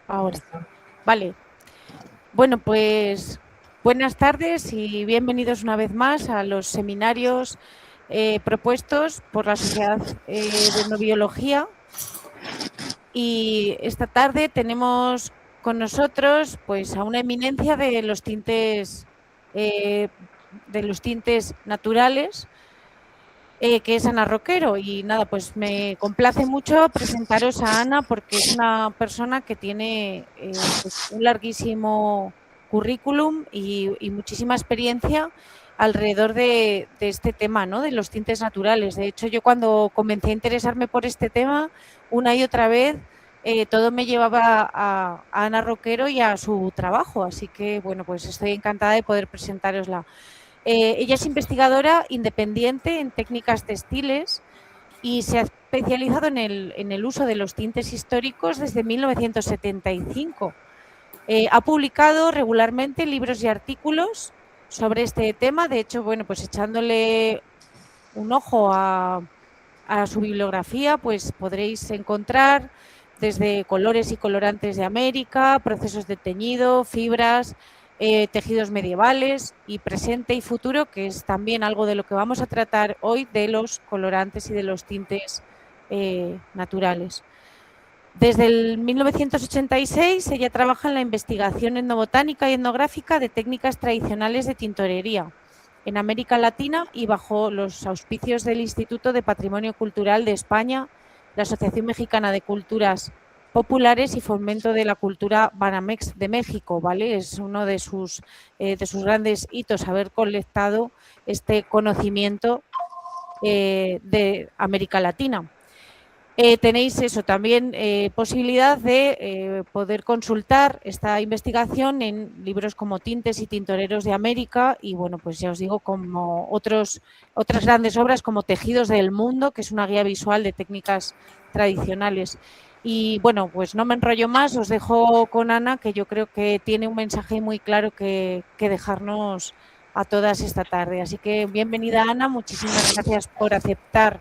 Ahora, vale. Bueno, pues buenas tardes y bienvenidos una vez más a los seminarios propuestos por la Sociedad de Etnobiología. Y esta tarde tenemos con nosotros pues a una eminencia eh, de los tintes naturales, que es Ana Roquero. Y nada, pues me complace mucho presentaros a Ana porque es una persona que tiene pues, un larguísimo currículum y muchísima experiencia alrededor de este tema, ¿no? De los tintes naturales. De hecho, yo cuando comencé a interesarme por este tema, una y otra vez, todo me llevaba a Ana Roquero y a su trabajo. Así que, bueno, pues estoy encantada de poder presentárosla. Ella es investigadora independiente en técnicas textiles y se ha especializado en el uso de los tintes históricos desde 1975. Ha publicado regularmente libros y artículos sobre este tema. De hecho, bueno, pues echándole un ojo a su bibliografía, pues podréis encontrar desde colores y colorantes de América, procesos de teñido, fibras, tejidos medievales y presente y futuro, que es también algo de lo que vamos a tratar hoy, de los colorantes y de los tintes naturales. Desde el 1986 ella trabaja en la investigación etnobotánica y etnográfica de técnicas tradicionales de tintorería en América Latina y bajo los auspicios del Instituto de Patrimonio Cultural de España, la Asociación Mexicana de Culturas Populares y Fomento de la Cultura Banamex de México, ¿vale? Es uno de sus grandes hitos haber colectado este conocimiento de América Latina. Tenéis eso también posibilidad de poder consultar esta investigación en libros como Tintes y Tintoreros de América y bueno, pues ya os digo, como otras grandes obras como Tejidos del Mundo, que es una guía visual de técnicas tradicionales. Y bueno, pues no me enrollo más, os dejo con Ana, que yo creo que tiene un mensaje muy claro que dejarnos a todas esta tarde. Así que bienvenida, Ana, muchísimas gracias por aceptar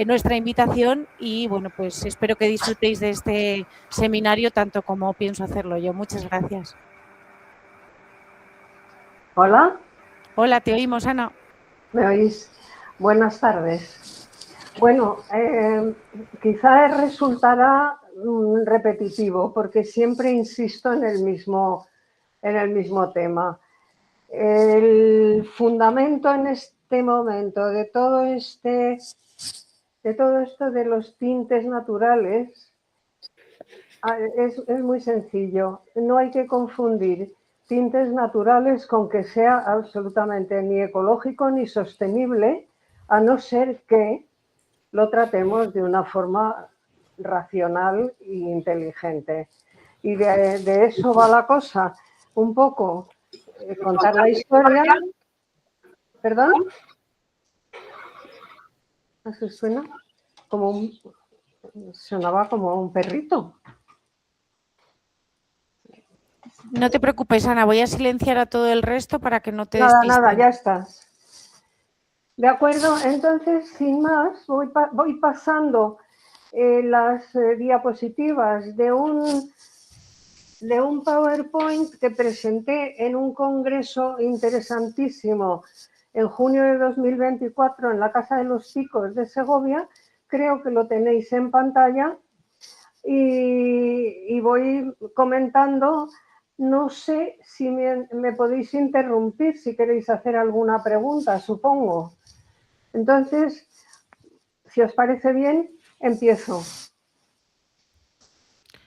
nuestra invitación y bueno, pues espero que disfrutéis de este seminario tanto como pienso hacerlo yo. Muchas gracias. Hola. Hola, te oímos, Ana. ¿Me oís? Buenas tardes. Bueno, quizá resultará repetitivo porque siempre insisto en el mismo tema. El fundamento en este momento de todo esto de los tintes naturales es muy sencillo. No hay que confundir tintes naturales con que sea absolutamente ni ecológico ni sostenible, a no ser que lo tratemos de una forma racional e inteligente. Y de eso va la cosa. Un poco contar la historia. ¿Perdón? ¿Eso suena? Sonaba como un perrito. No te preocupes, Ana, voy a silenciar a todo el resto para que no te despistes. Nada, ya estás. De acuerdo, entonces, sin más, voy pasando las diapositivas de un PowerPoint que presenté en un congreso interesantísimo en junio de 2024 en la Casa de los Picos de Segovia. Creo que lo tenéis en pantalla y voy comentando. No sé si me podéis interrumpir si queréis hacer alguna pregunta, supongo. Entonces, si os parece bien, empiezo.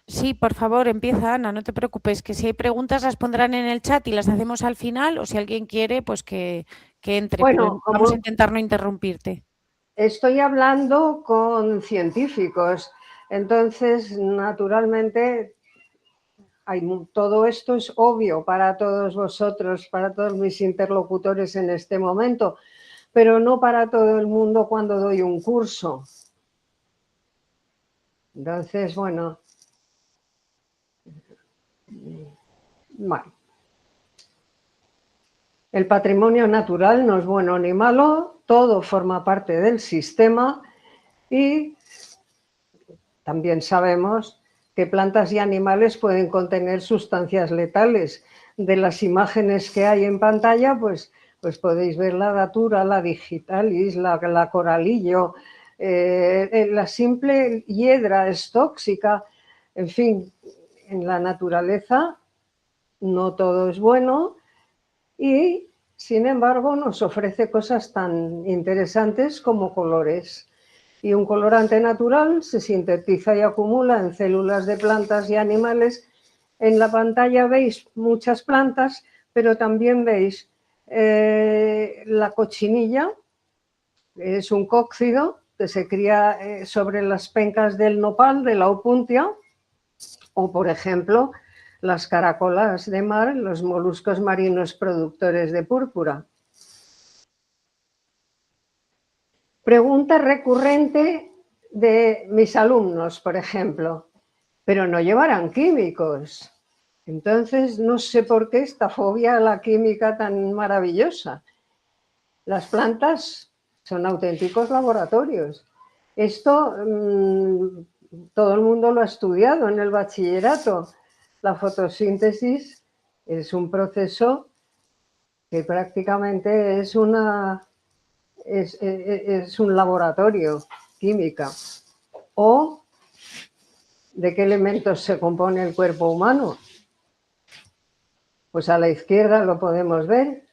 Sí, por favor, empieza, Ana, no te preocupes, que si hay preguntas las pondrán en el chat y las hacemos al final, o si alguien quiere, pues que entre, Bueno, pero vamos a intentar no interrumpirte. Estoy hablando con científicos, entonces, naturalmente, todo esto es obvio para todos vosotros, para todos mis interlocutores en este momento, pero no para todo el mundo cuando doy un curso. Entonces, bueno, el patrimonio natural no es bueno ni malo, todo forma parte del sistema y también sabemos que plantas y animales pueden contener sustancias letales. De las imágenes que hay en pantalla, pues podéis ver la datura, la digitalis, la coralillo, la simple hiedra es tóxica. En fin, en la naturaleza no todo es bueno y, sin embargo, nos ofrece cosas tan interesantes como colores. Y un colorante natural se sintetiza y acumula en células de plantas y animales. En la pantalla veis muchas plantas, pero también veis la cochinilla, que es un cóccido que se cría sobre las pencas del nopal, de la opuntia, o, por ejemplo, las caracolas de mar, los moluscos marinos productores de púrpura. Pregunta recurrente de mis alumnos, por ejemplo, pero no llevarán químicos. Entonces, no sé por qué esta fobia a la química tan maravillosa. Las plantas son auténticos laboratorios. Esto todo el mundo lo ha estudiado en el bachillerato. La fotosíntesis es un proceso que prácticamente es un laboratorio química. ¿O de qué elementos se compone el cuerpo humano? Pues a la izquierda lo podemos ver: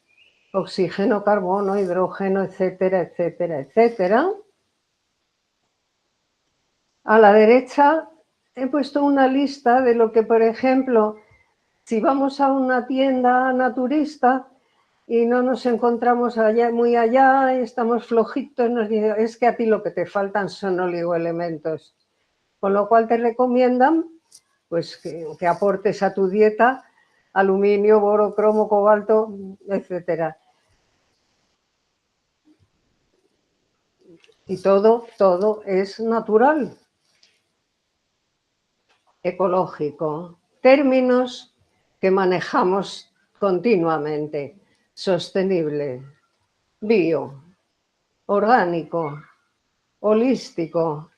oxígeno, carbono, hidrógeno, etcétera, etcétera, etcétera. A la derecha he puesto una lista de lo que, por ejemplo, si vamos a una tienda naturista y no nos encontramos allá, muy allá, y estamos flojitos, nos dicen, es que a ti lo que te faltan son oligoelementos. Con lo cual te recomiendan pues, que aportes a tu dieta aluminio, boro, cromo, cobalto, etcétera. Y todo es natural, ecológico. Términos que manejamos continuamente: sostenible, bio, orgánico, holístico.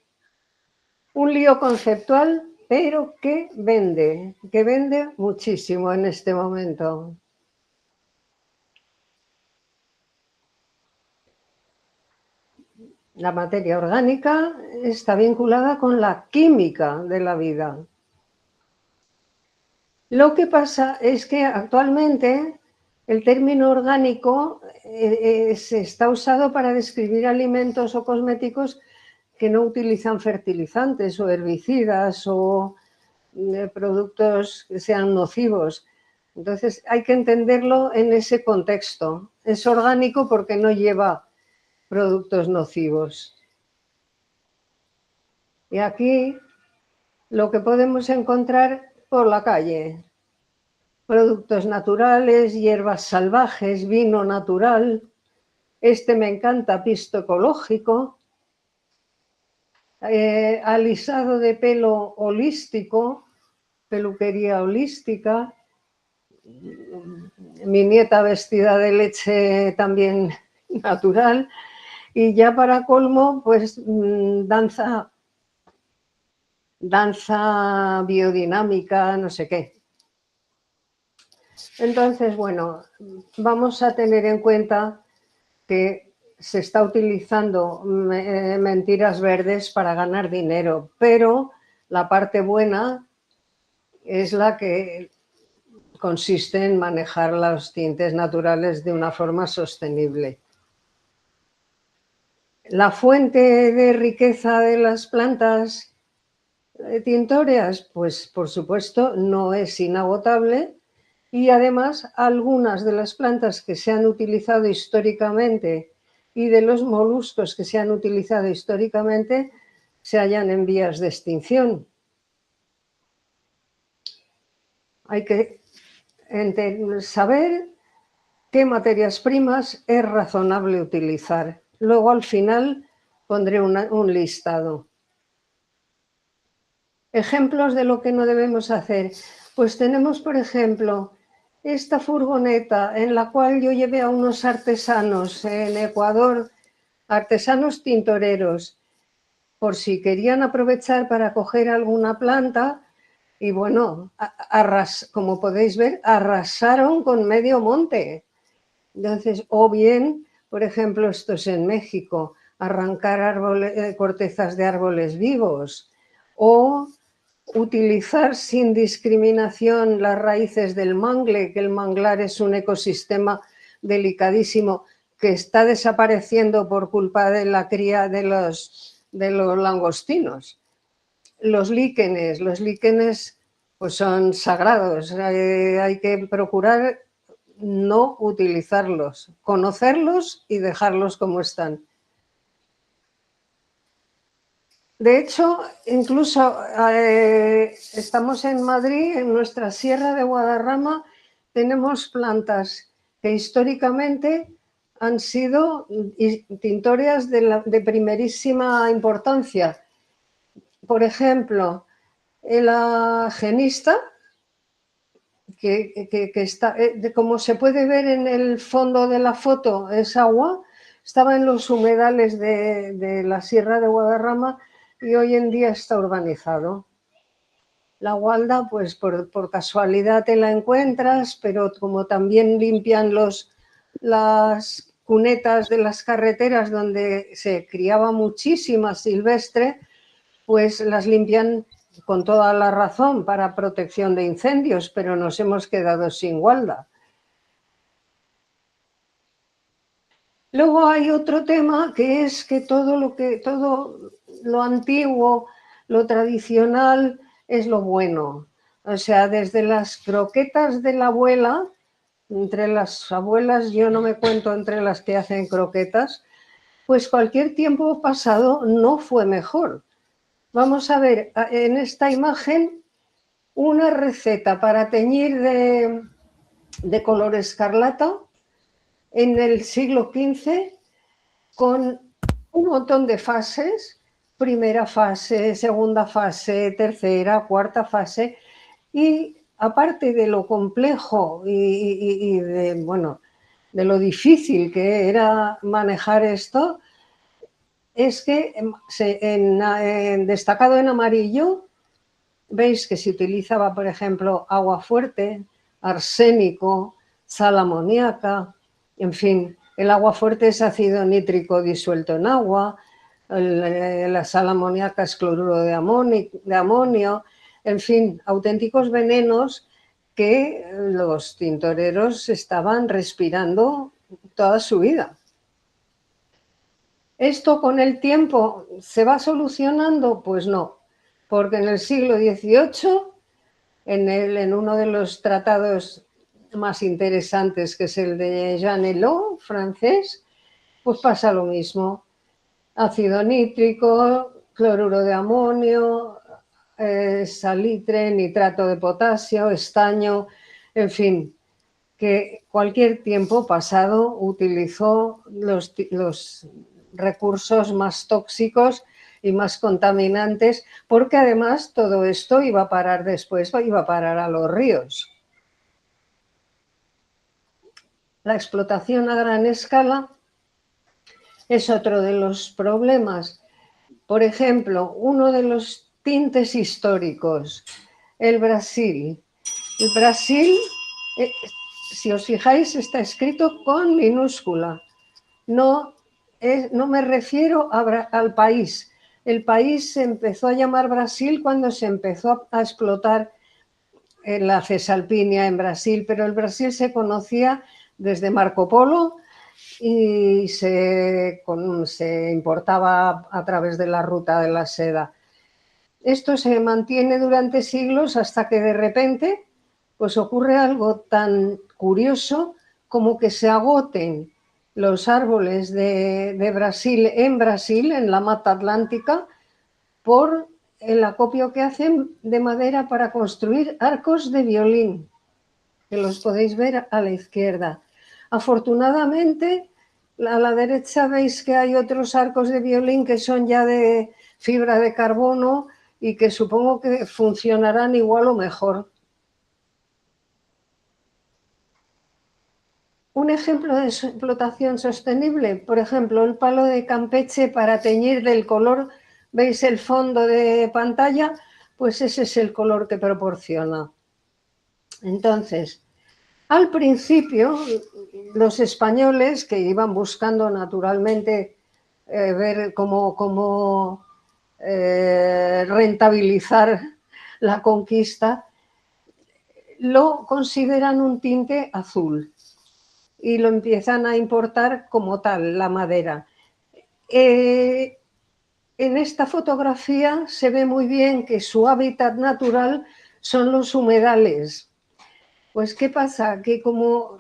Un lío conceptual, pero que vende muchísimo en este momento. La materia orgánica está vinculada con la química de la vida. Lo que pasa es que actualmente el término orgánico se está usado para describir alimentos o cosméticos que no utilizan fertilizantes o herbicidas o productos que sean nocivos. Entonces hay que entenderlo en ese contexto. Es orgánico porque no lleva productos nocivos. Y aquí lo que podemos encontrar por la calle: productos naturales, hierbas salvajes, vino natural. Este me encanta, pisto ecológico. Alisado de pelo holístico, peluquería holística. Mi nieta vestida de leche también natural. Y ya para colmo, pues danza biodinámica, no sé qué. Entonces, bueno, vamos a tener en cuenta que se está utilizando mentiras verdes para ganar dinero, pero la parte buena es la que consiste en manejar los tintes naturales de una forma sostenible. La fuente de riqueza de las plantas tintóreas, pues por supuesto no es inagotable, y además algunas de las plantas que se han utilizado históricamente y de los moluscos que se han utilizado históricamente se hallan en vías de extinción. Hay que saber qué materias primas es razonable utilizar. Luego al final pondré un listado. Ejemplos de lo que no debemos hacer. Pues tenemos, por ejemplo, esta furgoneta en la cual yo llevé a unos artesanos en Ecuador, artesanos tintoreros, por si querían aprovechar para coger alguna planta, Y bueno, como podéis ver, arrasaron con medio monte. Entonces, o bien, por ejemplo, esto es en México, arrancar cortezas de árboles vivos, o utilizar sin discriminación las raíces del mangle, que el manglar es un ecosistema delicadísimo que está desapareciendo por culpa de la cría de los langostinos. Los líquenes pues son sagrados, hay que procurar no utilizarlos, conocerlos y dejarlos como están. De hecho, incluso estamos en Madrid, en nuestra Sierra de Guadarrama, tenemos plantas que históricamente han sido tintorias de primerísima importancia. Por ejemplo, el agenista, que está, como se puede ver en el fondo de la foto, es agua, estaba en los humedales de la Sierra de Guadarrama y hoy en día está urbanizado. La gualda, pues por casualidad te la encuentras, pero como también limpian las cunetas de las carreteras donde se criaba muchísima silvestre, pues las limpian con toda la razón para protección de incendios, pero nos hemos quedado sin gualda. Luego hay otro tema que es que todo lo antiguo, lo tradicional es lo bueno. O sea, desde las croquetas de la abuela, entre las abuelas yo no me cuento entre las que hacen croquetas, pues cualquier tiempo pasado no fue mejor. Vamos a ver en esta imagen una receta para teñir de color escarlata en el siglo XV con un montón de fases, primera fase, segunda fase, tercera, cuarta fase, y aparte de lo complejo y de lo difícil que era manejar esto, es que destacado en amarillo, veis que se utilizaba, por ejemplo, agua fuerte, arsénico, sal amoníaca, en fin, el agua fuerte es ácido nítrico disuelto en agua, la sal amoníaca es cloruro de amonio, en fin, auténticos venenos que los tintoreros estaban respirando toda su vida. ¿Esto con el tiempo se va solucionando? Pues no, porque en el siglo XVIII, en uno de los tratados más interesantes, que es el de Jean Helot, francés, pues pasa lo mismo. Ácido nítrico, cloruro de amonio, salitre, nitrato de potasio, estaño, en fin, que cualquier tiempo pasado utilizó los recursos más tóxicos y más contaminantes, porque además todo esto iba a parar después, iba a parar a los ríos. La explotación a gran escala es otro de los problemas. Por ejemplo, uno de los tintes históricos, el Brasil. El Brasil, si os fijáis, está escrito con minúscula. No me refiero al país. El país se empezó a llamar Brasil cuando se empezó a explotar la cesalpinia en Brasil, pero el Brasil se conocía desde Marco Polo y se importaba a través de la ruta de la seda. Esto se mantiene durante siglos hasta que de repente pues ocurre algo tan curioso como que se agoten los árboles de Brasil, en la mata atlántica, por el acopio que hacen de madera para construir arcos de violín, que los podéis ver a la izquierda. Afortunadamente, a la derecha veis que hay otros arcos de violín que son ya de fibra de carbono y que supongo que funcionarán igual o mejor. Un ejemplo de explotación sostenible, por ejemplo, el palo de Campeche para teñir del color, veis el fondo de pantalla, pues ese es el color que proporciona. Entonces, al principio, los españoles que iban buscando naturalmente ver cómo rentabilizar la conquista, lo consideran un tinte azul y lo empiezan a importar como tal, la madera. En esta fotografía se ve muy bien que su hábitat natural son los humedales. Pues ¿qué pasa? Que como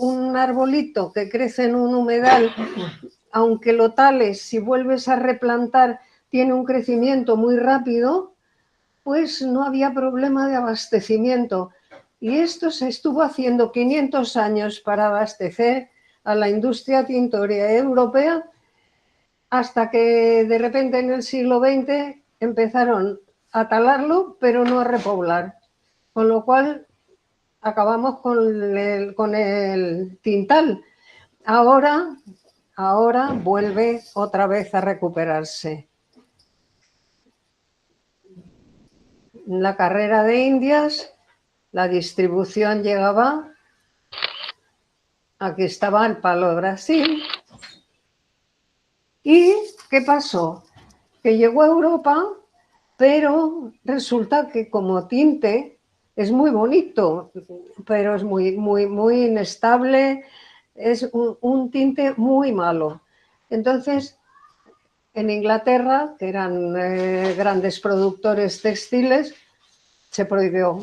un arbolito que crece en un humedal, aunque lo tales, si vuelves a replantar, tiene un crecimiento muy rápido, pues no había problema de abastecimiento. Y esto se estuvo haciendo 500 años para abastecer a la industria tintorea europea, hasta que de repente en el siglo XX empezaron a talarlo, pero no a repoblar. Con lo cual acabamos con el tintal. Ahora vuelve otra vez a recuperarse. La carrera de Indias, la distribución llegaba, aquí estaba el palo de Brasil. ¿Y qué pasó? Que llegó a Europa, pero resulta que como tinte es muy bonito, pero es muy inestable, es un tinte muy malo. Entonces, en Inglaterra, que eran grandes productores textiles, se prohibió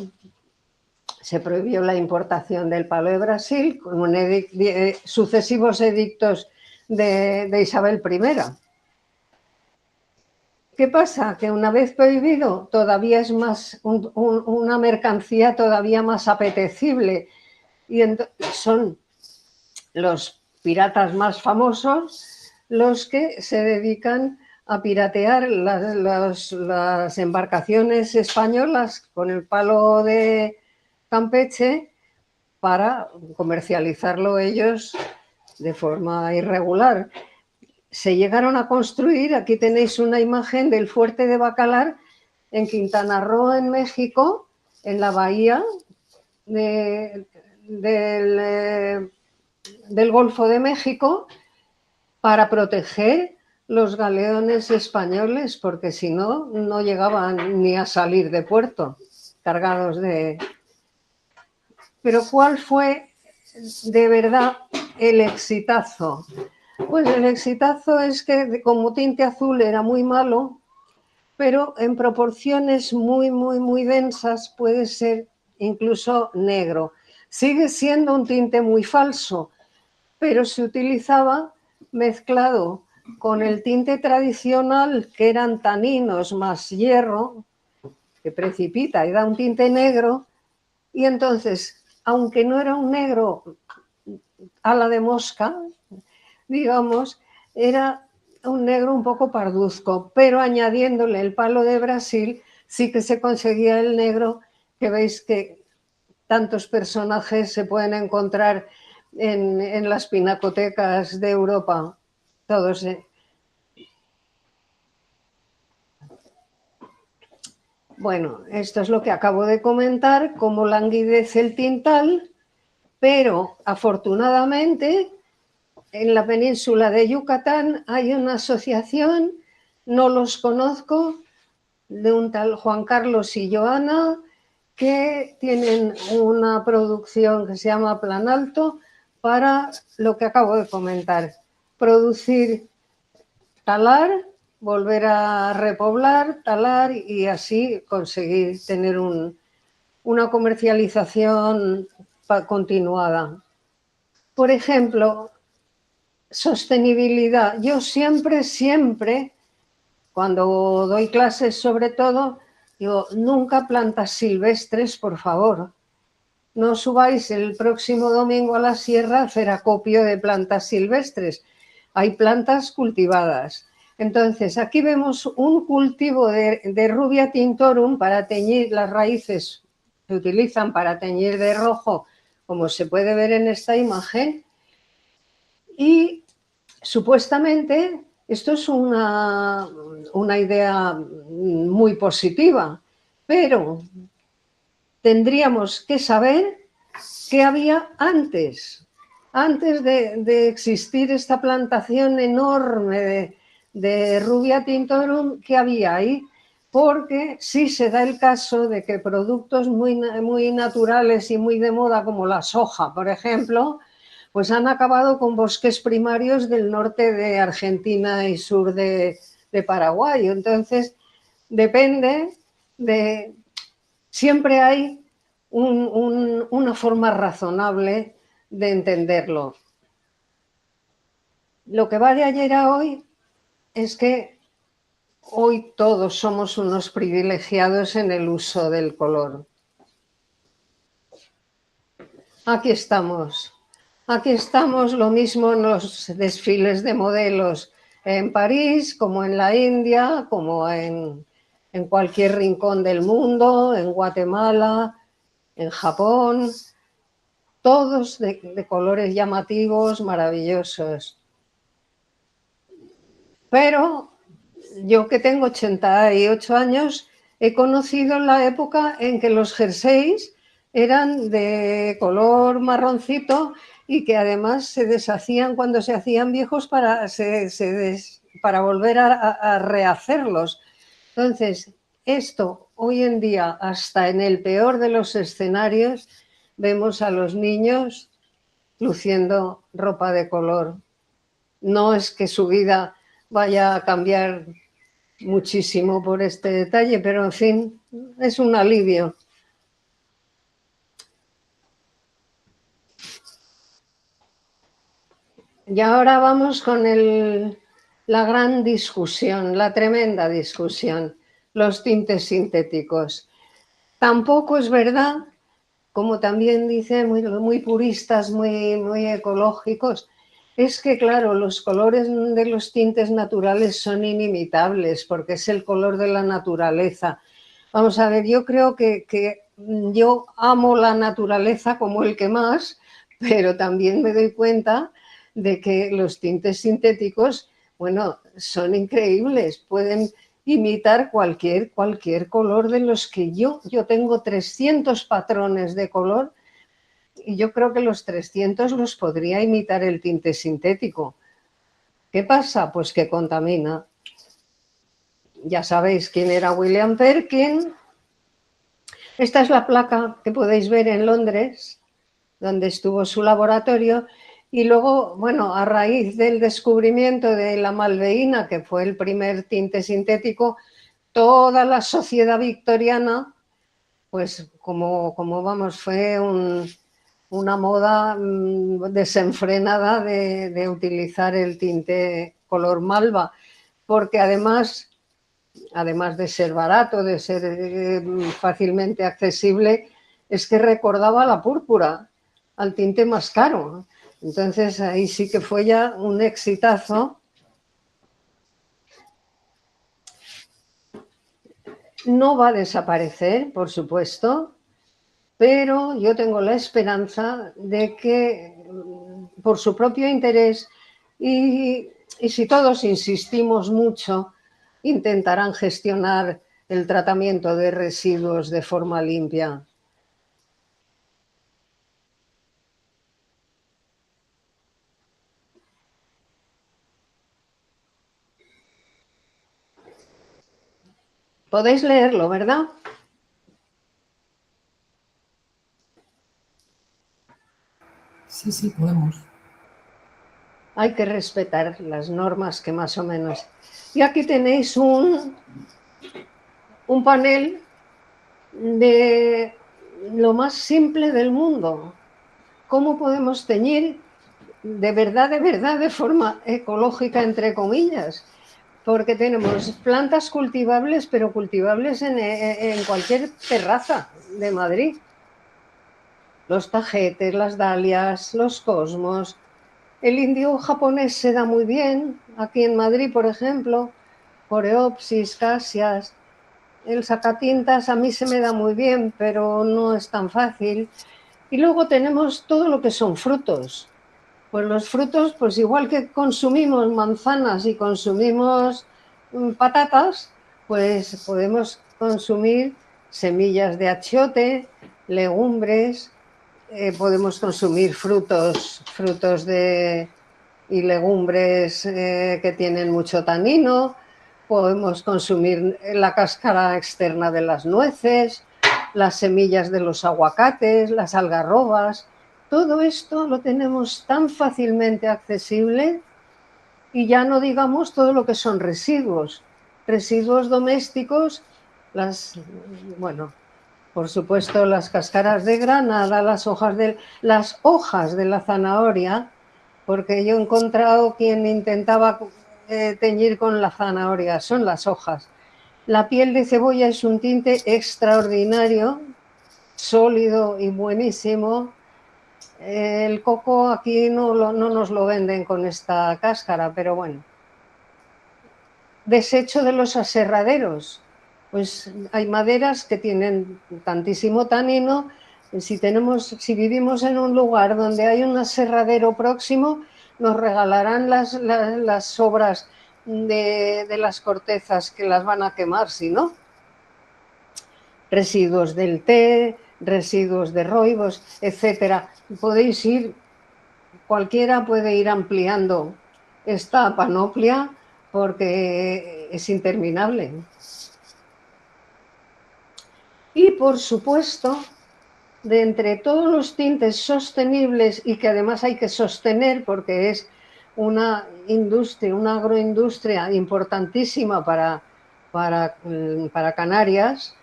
la importación del palo de Brasil con sucesivos edictos de Isabel I. ¿Qué pasa? Que una vez prohibido todavía es más una mercancía todavía más apetecible, y son los piratas más famosos los que se dedican a piratear las embarcaciones españolas con el palo de Campeche para comercializarlo ellos de forma irregular. Se llegaron a construir, aquí tenéis una imagen del fuerte de Bacalar en Quintana Roo, en México, en la bahía del Golfo de México, para proteger los galeones españoles, porque si no, no llegaban ni a salir de puerto cargados de... Pero ¿cuál fue de verdad el exitazo? Pues el exitazo es que como tinte azul era muy malo, pero en proporciones muy densas puede ser incluso negro. Sigue siendo un tinte muy falso, pero se utilizaba mezclado con el tinte tradicional, que eran taninos más hierro, que precipita y da un tinte negro, y entonces, aunque no era un negro ala de mosca, digamos, era un negro un poco parduzco, pero añadiéndole el palo de Brasil sí que se conseguía el negro que veis que tantos personajes se pueden encontrar en las pinacotecas de Europa, todos. Bueno, esto es lo que acabo de comentar, cómo languidece el tintal, pero afortunadamente en la península de Yucatán hay una asociación, no los conozco, de un tal Juan Carlos y Joana, que tienen una producción que se llama Plan Alto para lo que acabo de comentar, producir, talar, volver a repoblar, talar y así conseguir tener una comercialización continuada. Por ejemplo, sostenibilidad. Yo siempre, cuando doy clases sobre todo, digo, nunca plantas silvestres, por favor. No subáis el próximo domingo a la sierra a hacer acopio de plantas silvestres. Hay plantas cultivadas. Entonces, aquí vemos un cultivo de Rubia tintorum para teñir las raíces, se utilizan para teñir de rojo, como se puede ver en esta imagen. Y supuestamente Esto es una idea muy positiva, pero tendríamos que saber qué había antes de existir esta plantación enorme de Rubia tintorum, ¿qué había ahí? Porque sí se da el caso de que productos muy naturales y muy de moda, como la soja, por ejemplo, pues han acabado con bosques primarios del norte de Argentina y sur de Paraguay. Entonces, depende de... Siempre hay una forma razonable de entenderlo. Lo que va de ayer a hoy es que hoy todos somos unos privilegiados en el uso del color. Aquí estamos. Aquí estamos, lo mismo en los desfiles de modelos en París, como en la India, como en cualquier rincón del mundo, en Guatemala, en Japón, todos de colores llamativos, maravillosos. Pero yo, que tengo 88 años, he conocido la época en que los jerseys eran de color marroncito y que además se deshacían cuando se hacían viejos para volver a rehacerlos. Entonces, esto hoy en día, hasta en el peor de los escenarios, vemos a los niños luciendo ropa de color. No es que su vida vaya a cambiar muchísimo por este detalle, pero en fin, es un alivio. Y ahora vamos con la gran discusión, la tremenda discusión, los tintes sintéticos. Tampoco es verdad, como también dicen muy puristas, muy ecológicos, es que, claro, los colores de los tintes naturales son inimitables porque es el color de la naturaleza. Vamos a ver, yo creo que yo amo la naturaleza como el que más, pero también me doy cuenta de que los tintes sintéticos, bueno, son increíbles, pueden imitar cualquier color de los que yo tengo 300 patrones de color y yo creo que los 300 los podría imitar el tinte sintético. ¿Qué pasa? Pues que contamina. Ya sabéis quién era William Perkin. Esta es la placa que podéis ver en Londres, donde estuvo su laboratorio. Y luego, bueno, a raíz del descubrimiento de la malveína, que fue el primer tinte sintético, toda la sociedad victoriana, pues como vamos, fue una moda desenfrenada de utilizar el tinte color malva, porque además de ser barato, de ser fácilmente accesible, es que recordaba la púrpura, al tinte más caro. Entonces ahí sí que fue ya un exitazo. No va a desaparecer, por supuesto, pero yo tengo la esperanza de que, por su propio interés, y si todos insistimos mucho, intentarán gestionar el tratamiento de residuos de forma limpia. Podéis leerlo, ¿verdad? Sí, sí, podemos. Hay que respetar las normas que más o menos... Y aquí tenéis un panel de lo más simple del mundo. ¿Cómo podemos teñir de verdad, de forma ecológica, entre comillas? Porque tenemos plantas cultivables, pero cultivables en cualquier terraza de Madrid. Los tajetes, las dalias, los cosmos. El indio japonés se da muy bien, aquí en Madrid, por ejemplo, coreopsis, casias. El sacatintas a mí se me da muy bien, pero no es tan fácil. Y luego tenemos todo lo que son frutos. Pues los frutos, pues igual que consumimos manzanas y consumimos patatas, pues podemos consumir semillas de achiote, legumbres, podemos consumir frutos y legumbres que tienen mucho tanino, podemos consumir la cáscara externa de las nueces, las semillas de los aguacates, las algarrobas. Todo esto lo tenemos tan fácilmente accesible y ya no digamos todo lo que son residuos domésticos, bueno, por supuesto las cáscaras de granada, las hojas de la zanahoria, porque yo he encontrado quien intentaba teñir con la zanahoria, son las hojas. La piel de cebolla es un tinte extraordinario, sólido y buenísimo. El coco aquí no nos lo venden con esta cáscara, pero bueno. Desecho de los aserraderos. Pues hay maderas que tienen tantísimo tanino. Si vivimos en un lugar donde hay un aserradero próximo, nos regalarán las sobras de las cortezas que las van a quemar, si no. Residuos del té, residuos de roibos, etcétera. Cualquiera puede ir ampliando esta panoplia porque es interminable. Y por supuesto, de entre todos los tintes sostenibles y que además hay que sostener porque es una industria, una agroindustria importantísima para Canarias,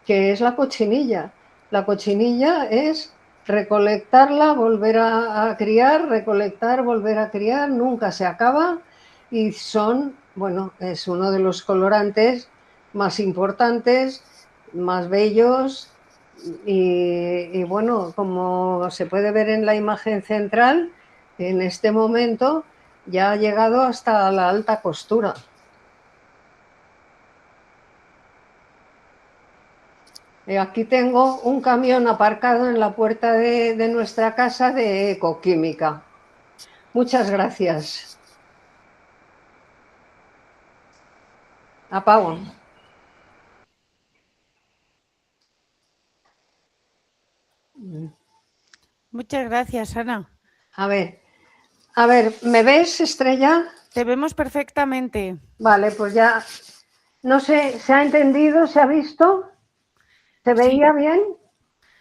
que es la cochinilla. La cochinilla es recolectarla, volver a criar, recolectar, volver a criar, nunca se acaba y es uno de los colorantes más importantes, más bellos y bueno, como se puede ver en la imagen central, en este momento ya ha llegado hasta la alta costura. Aquí tengo un camión aparcado en la puerta de nuestra casa de Ecoquímica. Muchas gracias. Apago. Muchas gracias, Ana. A ver, ¿me ves, Estrella? Te vemos perfectamente. Vale, pues ya, no sé, ¿se ha entendido? ¿Se ha visto? ¿Se veía bien?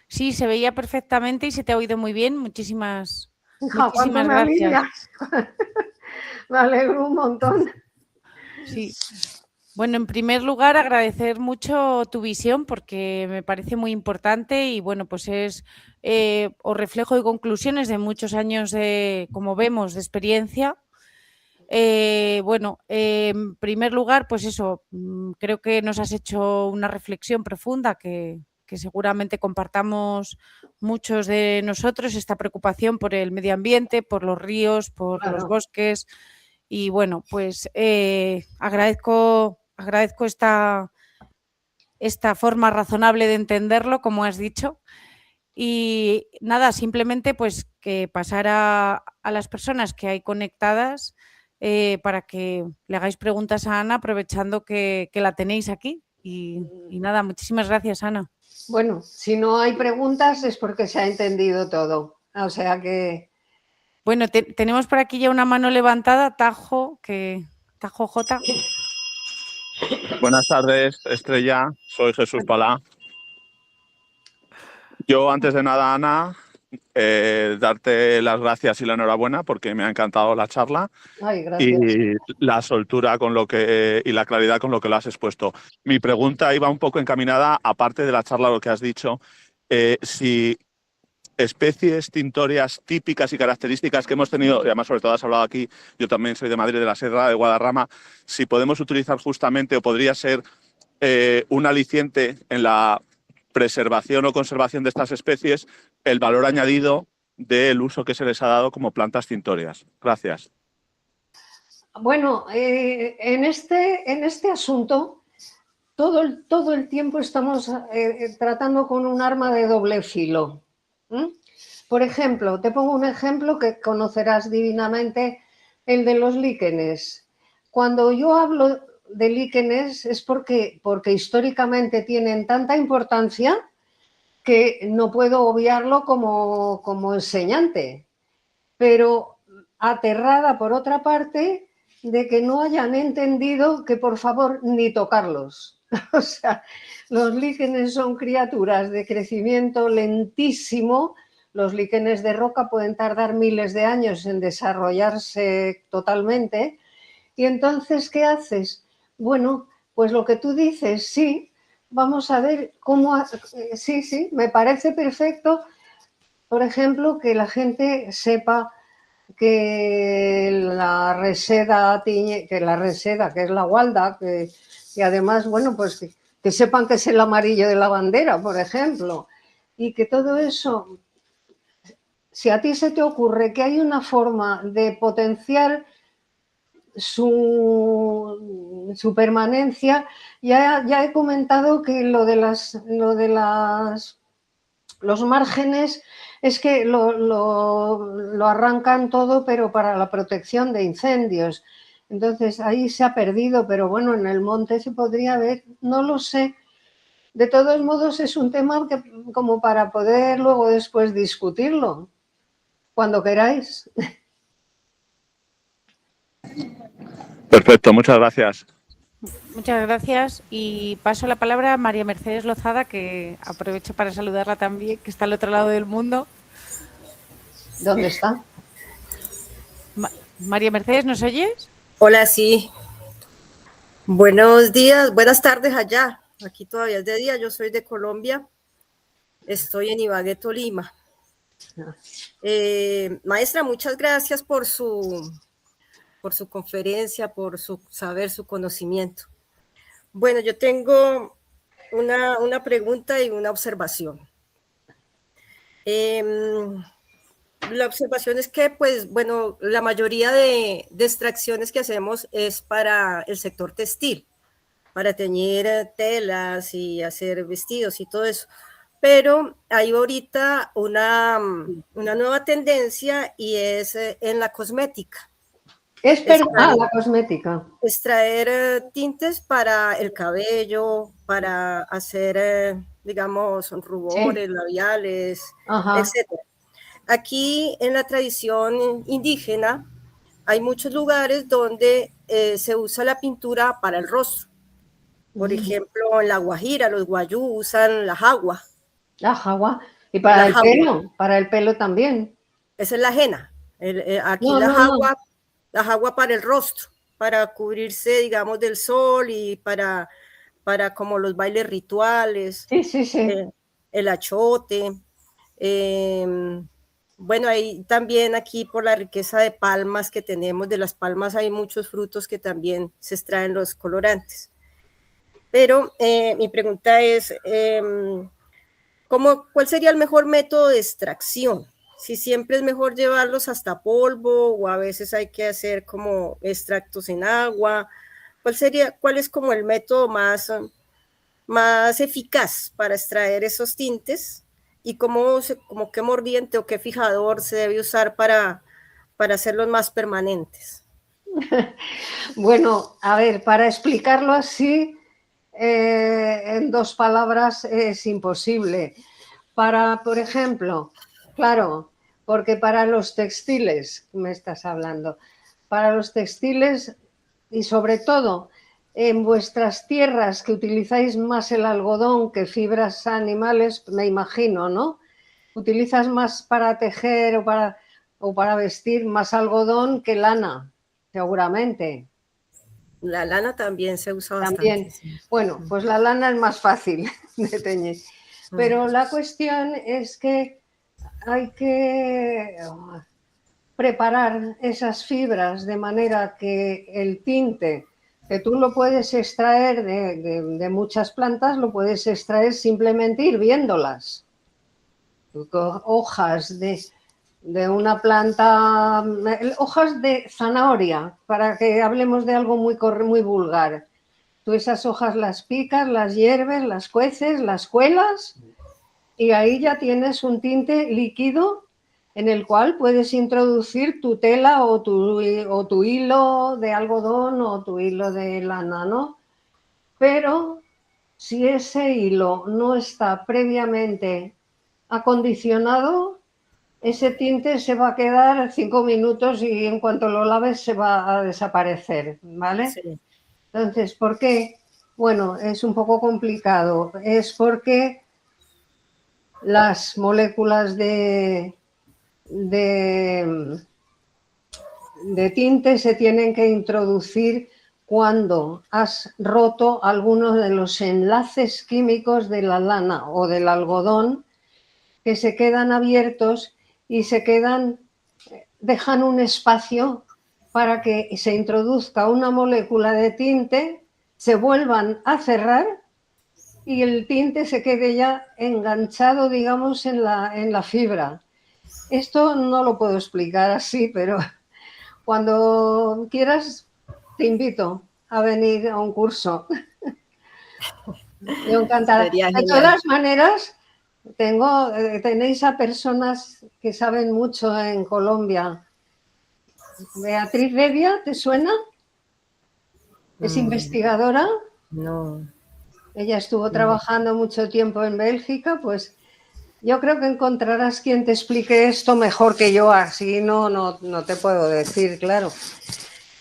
Sí, se veía perfectamente y se te ha oído muy bien. Muchísimas ¿Cuánto me gracias. alivias? Me alegro un montón. Sí. Bueno, en primer lugar, agradecer mucho tu visión porque me parece muy importante y bueno, pues es o reflejo y conclusiones de muchos años de, como vemos, de experiencia. En primer lugar, pues eso, creo que nos has hecho una reflexión profunda que seguramente compartamos muchos de nosotros, esta preocupación por el medio ambiente, por los ríos, por los bosques. Y bueno, pues agradezco esta forma razonable de entenderlo, como has dicho. Y nada, simplemente pues que pasar a las personas que hay conectadas para que le hagáis preguntas a Ana, aprovechando que la tenéis aquí. Y nada, muchísimas gracias, Ana. Bueno, si no hay preguntas es porque se ha entendido todo. O sea que... Bueno, tenemos por aquí ya una mano levantada, Tajo J. Buenas tardes, Estrella. Soy Jesús Palá. Yo, antes de nada, Ana, darte las gracias y la enhorabuena porque me ha encantado la charla. Ay, gracias. Y la soltura y la claridad con lo que lo has expuesto. Mi pregunta iba un poco encaminada, aparte de la charla, lo que has dicho, si especies tintorias típicas y características que hemos tenido, y además sobre todo has hablado aquí, yo también soy de Madrid, de la Sierra de Guadarrama, si podemos utilizar justamente o podría ser un aliciente en la preservación o conservación de estas especies, el valor añadido del uso que se les ha dado como plantas tintorias. Gracias. Bueno, en este asunto todo el tiempo estamos tratando con un arma de doble filo. Por ejemplo, te pongo un ejemplo que conocerás divinamente, el de los líquenes. Cuando yo hablo de líquenes es porque históricamente tienen tanta importancia que no puedo obviarlo como enseñante, pero aterrada por otra parte de que no hayan entendido que por favor ni tocarlos. O sea, los líquenes son criaturas de crecimiento lentísimo. Los líquenes de roca pueden tardar miles de años en desarrollarse totalmente. Y entonces, ¿qué haces? Bueno, pues lo que tú dices, sí, vamos a ver cómo... Sí, me parece perfecto, por ejemplo, que la gente sepa que la reseda, que es la gualda, y además, bueno, pues que sepan que es el amarillo de la bandera, por ejemplo, y que todo eso, si a ti se te ocurre que hay una forma de potenciar su permanencia, ya he comentado que lo de los márgenes es que lo arrancan todo, pero para la protección de incendios. Entonces ahí se ha perdido, pero bueno, en el monte se podría ver, no lo sé. De todos modos es un tema que, como para poder luego después discutirlo, cuando queráis. Perfecto, muchas gracias. Muchas gracias y paso la palabra a María Mercedes Lozada, que aprovecho para saludarla también, que está al otro lado del mundo. ¿Dónde está? María Mercedes, ¿nos oyes? Hola, sí. Buenos días, buenas tardes allá. Aquí todavía es de día, yo soy de Colombia. Estoy en Ibagué, Tolima. Maestra, muchas gracias por su conferencia, por su saber, su conocimiento. Bueno, yo tengo una pregunta y una observación. La observación es que, pues, bueno, la mayoría de extracciones que hacemos es para el sector textil, para teñir telas y hacer vestidos y todo eso. Pero hay ahorita una nueva tendencia y es en la cosmética. La cosmética. Extraer tintes para el cabello, para hacer, digamos, rubores, labiales, etc. Aquí en la tradición indígena hay muchos lugares donde se usa la pintura para el rostro. Por ejemplo, en La Guajira, los guayú usan la jagua. La jagua. Y para el pelo también. Esa es la henna. Aquí la jagua para el rostro, para cubrirse, digamos, del sol y para como los bailes rituales. Sí. El achote. Bueno, hay también aquí por la riqueza de palmas que tenemos, de las palmas hay muchos frutos que también se extraen los colorantes. Pero mi pregunta es, ¿cuál sería el mejor método de extracción? Si siempre es mejor llevarlos hasta polvo o a veces hay que hacer como extractos en agua. ¿Cuál es como el método más eficaz para extraer esos tintes? ¿Y como qué mordiente o qué fijador se debe usar para hacerlos más permanentes? Bueno, a ver, para explicarlo así, en 2 palabras es imposible. Por ejemplo, claro, porque para los textiles, me estás hablando, para los textiles y sobre todo en vuestras tierras que utilizáis más el algodón que fibras animales, me imagino, ¿no? Utilizas más para tejer o para vestir más algodón que lana, seguramente. La lana también se usa También. bastante. Bueno, pues la lana es más fácil de teñir. Pero la cuestión es que hay que preparar esas fibras de manera que el tinte, que tú lo puedes extraer de muchas plantas, lo puedes extraer simplemente hirviéndolas. Hojas de una planta, hojas de zanahoria, para que hablemos de algo muy vulgar. Tú esas hojas las picas, las hierves, las cueces, las cuelas y ahí ya tienes un tinte líquido en el cual puedes introducir tu tela o tu hilo de algodón o tu hilo de lana, ¿no? Pero si ese hilo no está previamente acondicionado, ese tinte se va a quedar 5 minutos y en cuanto lo laves se va a desaparecer, ¿vale? Sí. Entonces, ¿por qué? Bueno, es un poco complicado. Es porque las moléculas de tinte se tienen que introducir cuando has roto algunos de los enlaces químicos de la lana o del algodón, que se quedan abiertos y dejan un espacio para que se introduzca una molécula de tinte, se vuelvan a cerrar y el tinte se quede ya enganchado, digamos, en la fibra. Esto no lo puedo explicar así, pero cuando quieras te invito a venir a un curso. Yo encantada. Sería De genial. todas maneras, tenéis a personas que saben mucho en Colombia. Beatriz Revia, ¿te suena? Es investigadora. No. Ella estuvo trabajando mucho tiempo en Bélgica, pues yo creo que encontrarás quien te explique esto mejor que yo, así no te puedo decir, claro.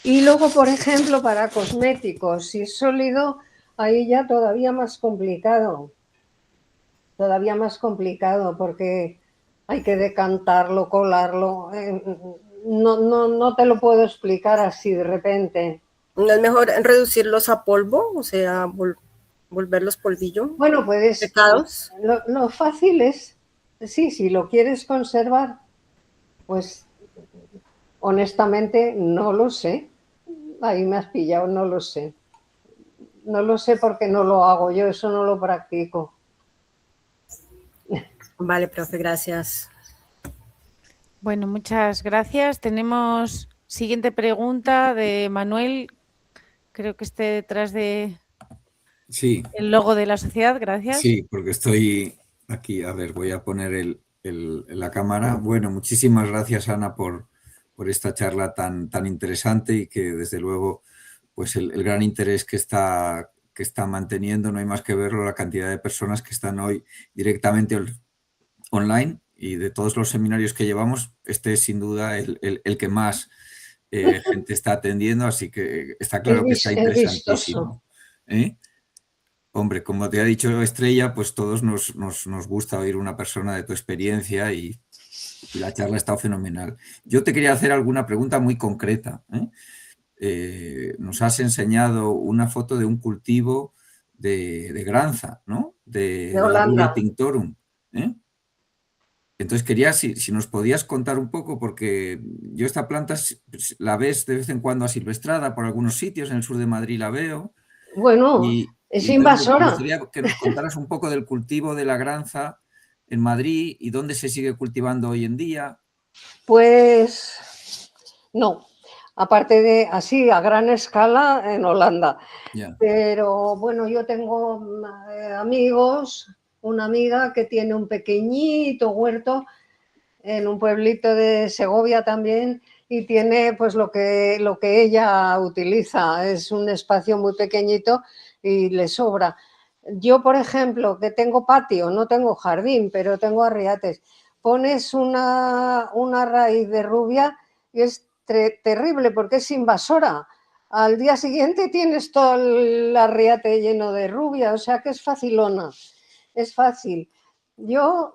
Y luego, por ejemplo, para cosméticos, si es sólido, ahí ya todavía más complicado porque hay que decantarlo, colarlo. No te lo puedo explicar así de repente. ¿No es mejor reducirlos a polvo? O sea, volverlos polvillo. Bueno, puedes. Secados. Lo fácil es, sí, si lo quieres conservar, pues honestamente no lo sé. Ahí me has pillado, no lo sé. No lo sé porque no lo hago yo, eso no lo practico. Vale, profe, gracias. Bueno, muchas gracias. Tenemos siguiente pregunta de Manuel. Creo que esté detrás de el logo de la sociedad. Gracias. Sí, porque estoy aquí. A ver, voy a poner la cámara. Bueno, muchísimas gracias, Ana, por esta charla tan interesante y que desde luego pues el gran interés que está manteniendo, no hay más que verlo, la cantidad de personas que están hoy directamente online, y de todos los seminarios que llevamos, este es sin duda el que más gente está atendiendo, así que está claro que está interesantísimo. Hombre, como te ha dicho Estrella, pues todos nos gusta oír una persona de tu experiencia y la charla ha estado fenomenal. Yo te quería hacer alguna pregunta muy concreta. Nos has enseñado una foto de un cultivo de Granza, ¿no? De la Rubia tinctorum. Entonces quería, si nos podías contar un poco, porque yo esta planta la ves de vez en cuando asilvestrada por algunos sitios, en el sur de Madrid la veo. Bueno, es invasora. Me gustaría que nos contaras un poco del cultivo de la Granza en Madrid y dónde se sigue cultivando hoy en día. Pues no, aparte de así a gran escala en Holanda. Yeah. Pero bueno, yo tengo amigos, una amiga que tiene un pequeñito huerto en un pueblito de Segovia también, y tiene pues lo que ella utiliza, es un espacio muy pequeñito y le sobra. Yo, por ejemplo, que tengo patio, no tengo jardín, pero tengo arriates, pones una raíz de rubia y es terrible porque es invasora. Al día siguiente tienes todo el arriate lleno de rubia, o sea que es facilona, es fácil. Yo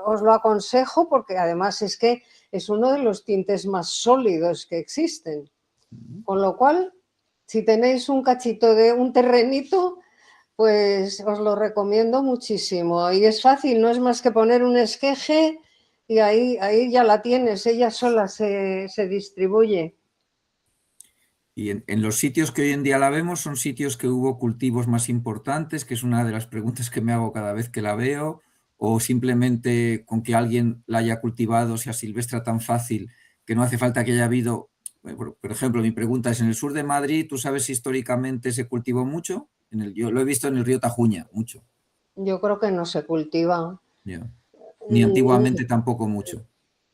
os lo aconsejo porque además es que es uno de los tintes más sólidos que existen. Con lo cual, si tenéis un cachito de un terrenito, pues os lo recomiendo muchísimo. Y es fácil, no es más que poner un esqueje y ahí ya la tienes, ella sola se distribuye. Y en los sitios que hoy en día la vemos, ¿son sitios que hubo cultivos más importantes? Que es una de las preguntas que me hago cada vez que la veo. ¿O simplemente con que alguien la haya cultivado se asilvestra tan fácil que no hace falta que haya habido? Por ejemplo, mi pregunta es, en el sur de Madrid, ¿tú sabes si históricamente se cultivó mucho? Yo lo he visto en el río Tajuña, mucho. Yo creo que no se cultiva. Yeah. Ni antiguamente tampoco mucho.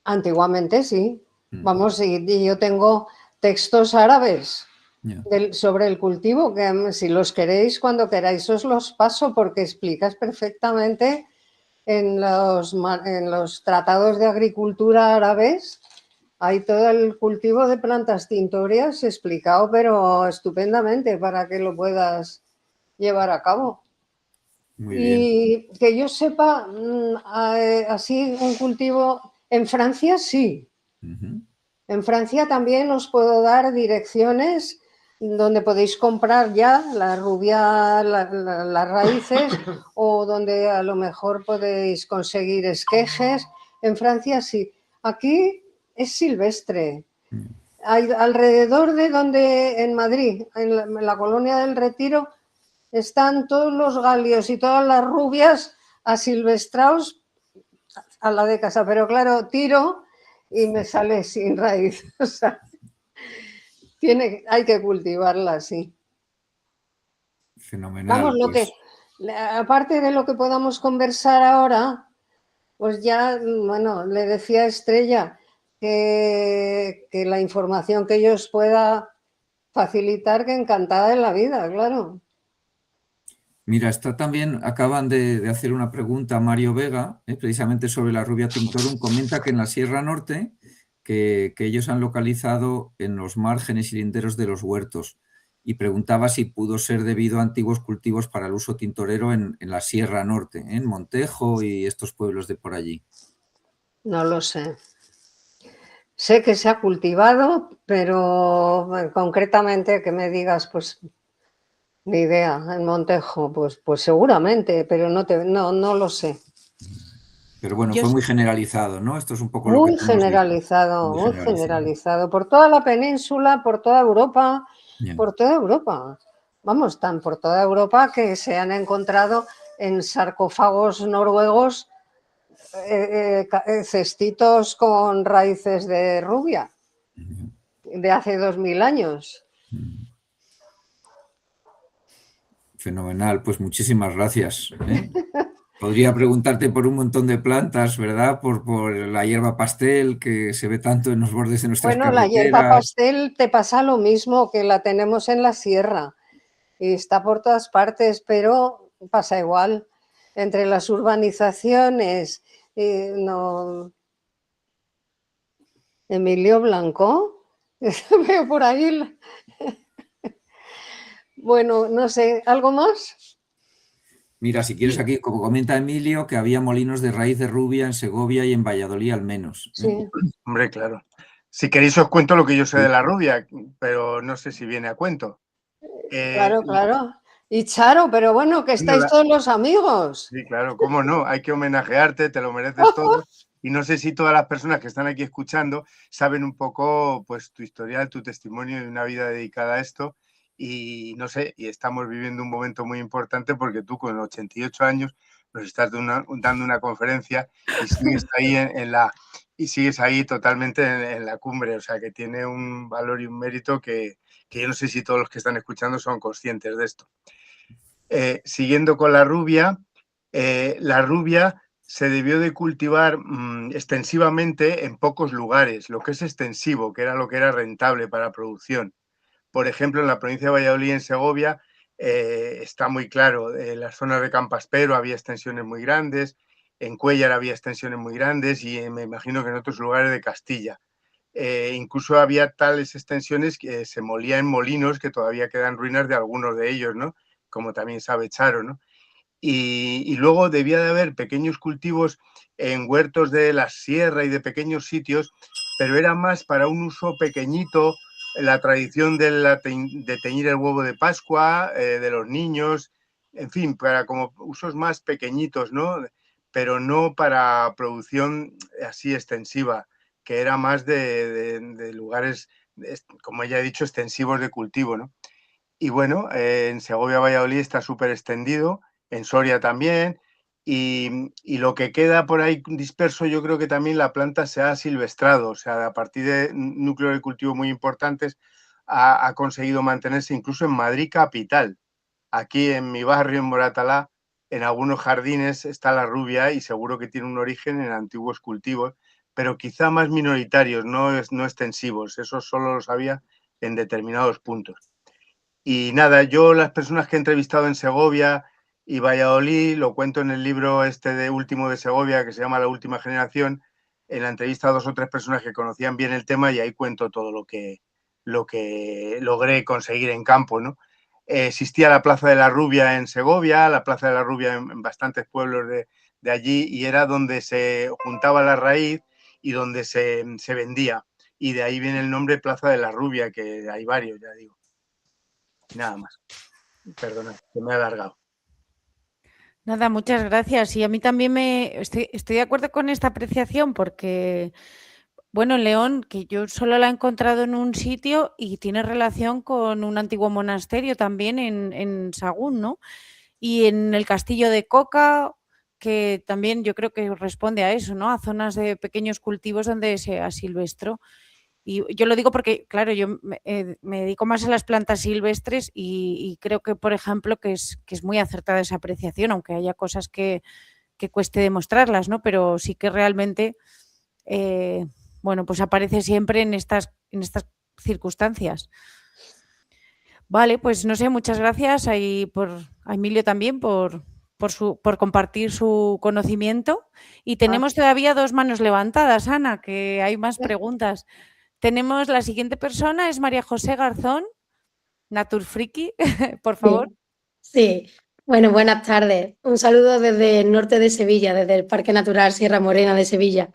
Antiguamente sí. Vamos, y yo tengo textos árabes sobre el cultivo, que si los queréis, cuando queráis os los paso, porque explicas perfectamente en los tratados de agricultura árabes. Hay todo el cultivo de plantas tintorias explicado, pero estupendamente, para que lo puedas llevar a cabo. Muy y bien. que yo sepa, así un cultivo en Francia sí. En Francia también os puedo dar direcciones donde podéis comprar ya la rubia, las raíces, o donde a lo mejor podéis conseguir esquejes. En Francia sí. Aquí es silvestre. Hay, alrededor de donde, en Madrid, en la colonia del Retiro, están todos los galios y todas las rubias asilvestrados a la de casa. Pero claro, tiro y me sale sin raíz. O sea, hay que cultivarla así. Fenomenal. Vamos, aparte de lo que podamos conversar ahora, pues ya, bueno, le decía a Estrella que la información que yo os pueda facilitar, que encantada de la vida, claro. Mira, acaban de hacer una pregunta a Mario Vega, precisamente sobre la rubia tinctorum. Comenta que en la Sierra Norte, que ellos han localizado en los márgenes y linderos de los huertos, y preguntaba si pudo ser debido a antiguos cultivos para el uso tintorero en la Sierra Norte, en Montejo y estos pueblos de por allí. No lo sé. Sé que se ha cultivado, pero bueno, concretamente que me digas, pues ni idea, en Montejo, pues seguramente, pero no lo sé. Pero bueno, fue muy generalizado, ¿no? Esto es un poco lo que Muy tú nos dices. generalizado, muy generalizado. Por toda la península, por toda Europa, por toda Europa. Vamos, tan por toda Europa que se han encontrado en sarcófagos noruegos cestitos con raíces de rubia de hace 2000 años. Fenomenal, pues muchísimas gracias. Podría preguntarte por un montón de plantas, ¿verdad? Por la hierba pastel que se ve tanto en los bordes de nuestras carreteras. Bueno, la hierba pastel te pasa lo mismo, que la tenemos en la sierra y está por todas partes, pero pasa igual. Entre las urbanizaciones, no. Emilio Blanco, veo por ahí. Bueno, no sé, ¿algo más? Mira, si quieres aquí, como comenta Emilio, que había molinos de raíz de rubia en Segovia y en Valladolid al menos. Sí. Hombre, claro. Si queréis os cuento lo que yo sé de la rubia, pero no sé si viene a cuento. Claro. Y Charo, pero bueno, que estáis todos los amigos. Sí, claro, cómo no, hay que homenajearte, te lo mereces todo. Y no sé si todas las personas que están aquí escuchando saben un poco pues tu historial, tu testimonio y una vida dedicada a esto. Y no sé, y estamos viviendo un momento muy importante porque tú con 88 años nos estás dando una conferencia y sigues ahí y sigues ahí totalmente en la cumbre, o sea que tiene un valor y un mérito que yo no sé si todos los que están escuchando son conscientes de esto. Siguiendo con la rubia se debió de cultivar extensivamente en pocos lugares, lo que es extensivo, que era lo que era rentable para producción. Por ejemplo, en la provincia de Valladolid, en Segovia, está muy claro, en las zonas de Campaspero había extensiones muy grandes, en Cuéllar había extensiones muy grandes y me imagino que en otros lugares de Castilla. Incluso había tales extensiones que se molía en molinos que todavía quedan ruinas de algunos de ellos, ¿no? Como también sabe Charo, ¿no? Y luego debía de haber pequeños cultivos en huertos de la sierra y de pequeños sitios, pero era más para un uso pequeñito, la tradición de teñir el huevo de Pascua, de los niños, en fin, para como usos más pequeñitos, ¿no? Pero no para producción así extensiva, que era más de lugares, como ya he dicho, extensivos de cultivo, ¿no? Y bueno, en Segovia, Valladolid está súper extendido, en Soria también, y lo que queda por ahí disperso, yo creo que también la planta se ha silvestrado, o sea, a partir de núcleos de cultivo muy importantes, ha conseguido mantenerse incluso en Madrid capital. Aquí en mi barrio, en Moratalá, en algunos jardines está la rubia y seguro que tiene un origen en antiguos cultivos, pero quizá más minoritarios, no extensivos. Eso solo lo sabía en determinados puntos. Y nada, yo las personas que he entrevistado en Segovia y Valladolid, lo cuento en el libro último de Segovia, que se llama La última generación, en la entrevista a 2 o 3 personas que conocían bien el tema y ahí cuento todo lo que logré conseguir en campo, ¿no? Existía la Plaza de la Rubia en Segovia, la Plaza de la Rubia en bastantes pueblos de allí, y era donde se juntaba la raíz y donde se vendía. Y de ahí viene el nombre Plaza de la Rubia, que hay varios, ya digo. Nada más. Perdona, que me he alargado. Nada, muchas gracias. Y a mí también estoy de acuerdo con esta apreciación porque, bueno, León, que yo solo la he encontrado en un sitio y tiene relación con un antiguo monasterio también en Sagún, ¿no? Y en el castillo de Coca, que también yo creo que responde a eso, ¿no? A zonas de pequeños cultivos donde se asilvestró. Y yo lo digo porque, claro, yo me dedico más a las plantas silvestres y creo que, por ejemplo, que es muy acertada esa apreciación, aunque haya cosas que cueste demostrarlas, ¿no? Pero sí que realmente, bueno, pues aparece siempre en estas circunstancias. Vale, pues no sé, muchas gracias a Emilio también por compartir su conocimiento. Y tenemos todavía 2 manos levantadas, Ana, que hay más preguntas. Tenemos la siguiente persona, es María José Garzón, Naturfriki, por favor. Sí, bueno, buenas tardes. Un saludo desde el norte de Sevilla, desde el Parque Natural Sierra Morena de Sevilla.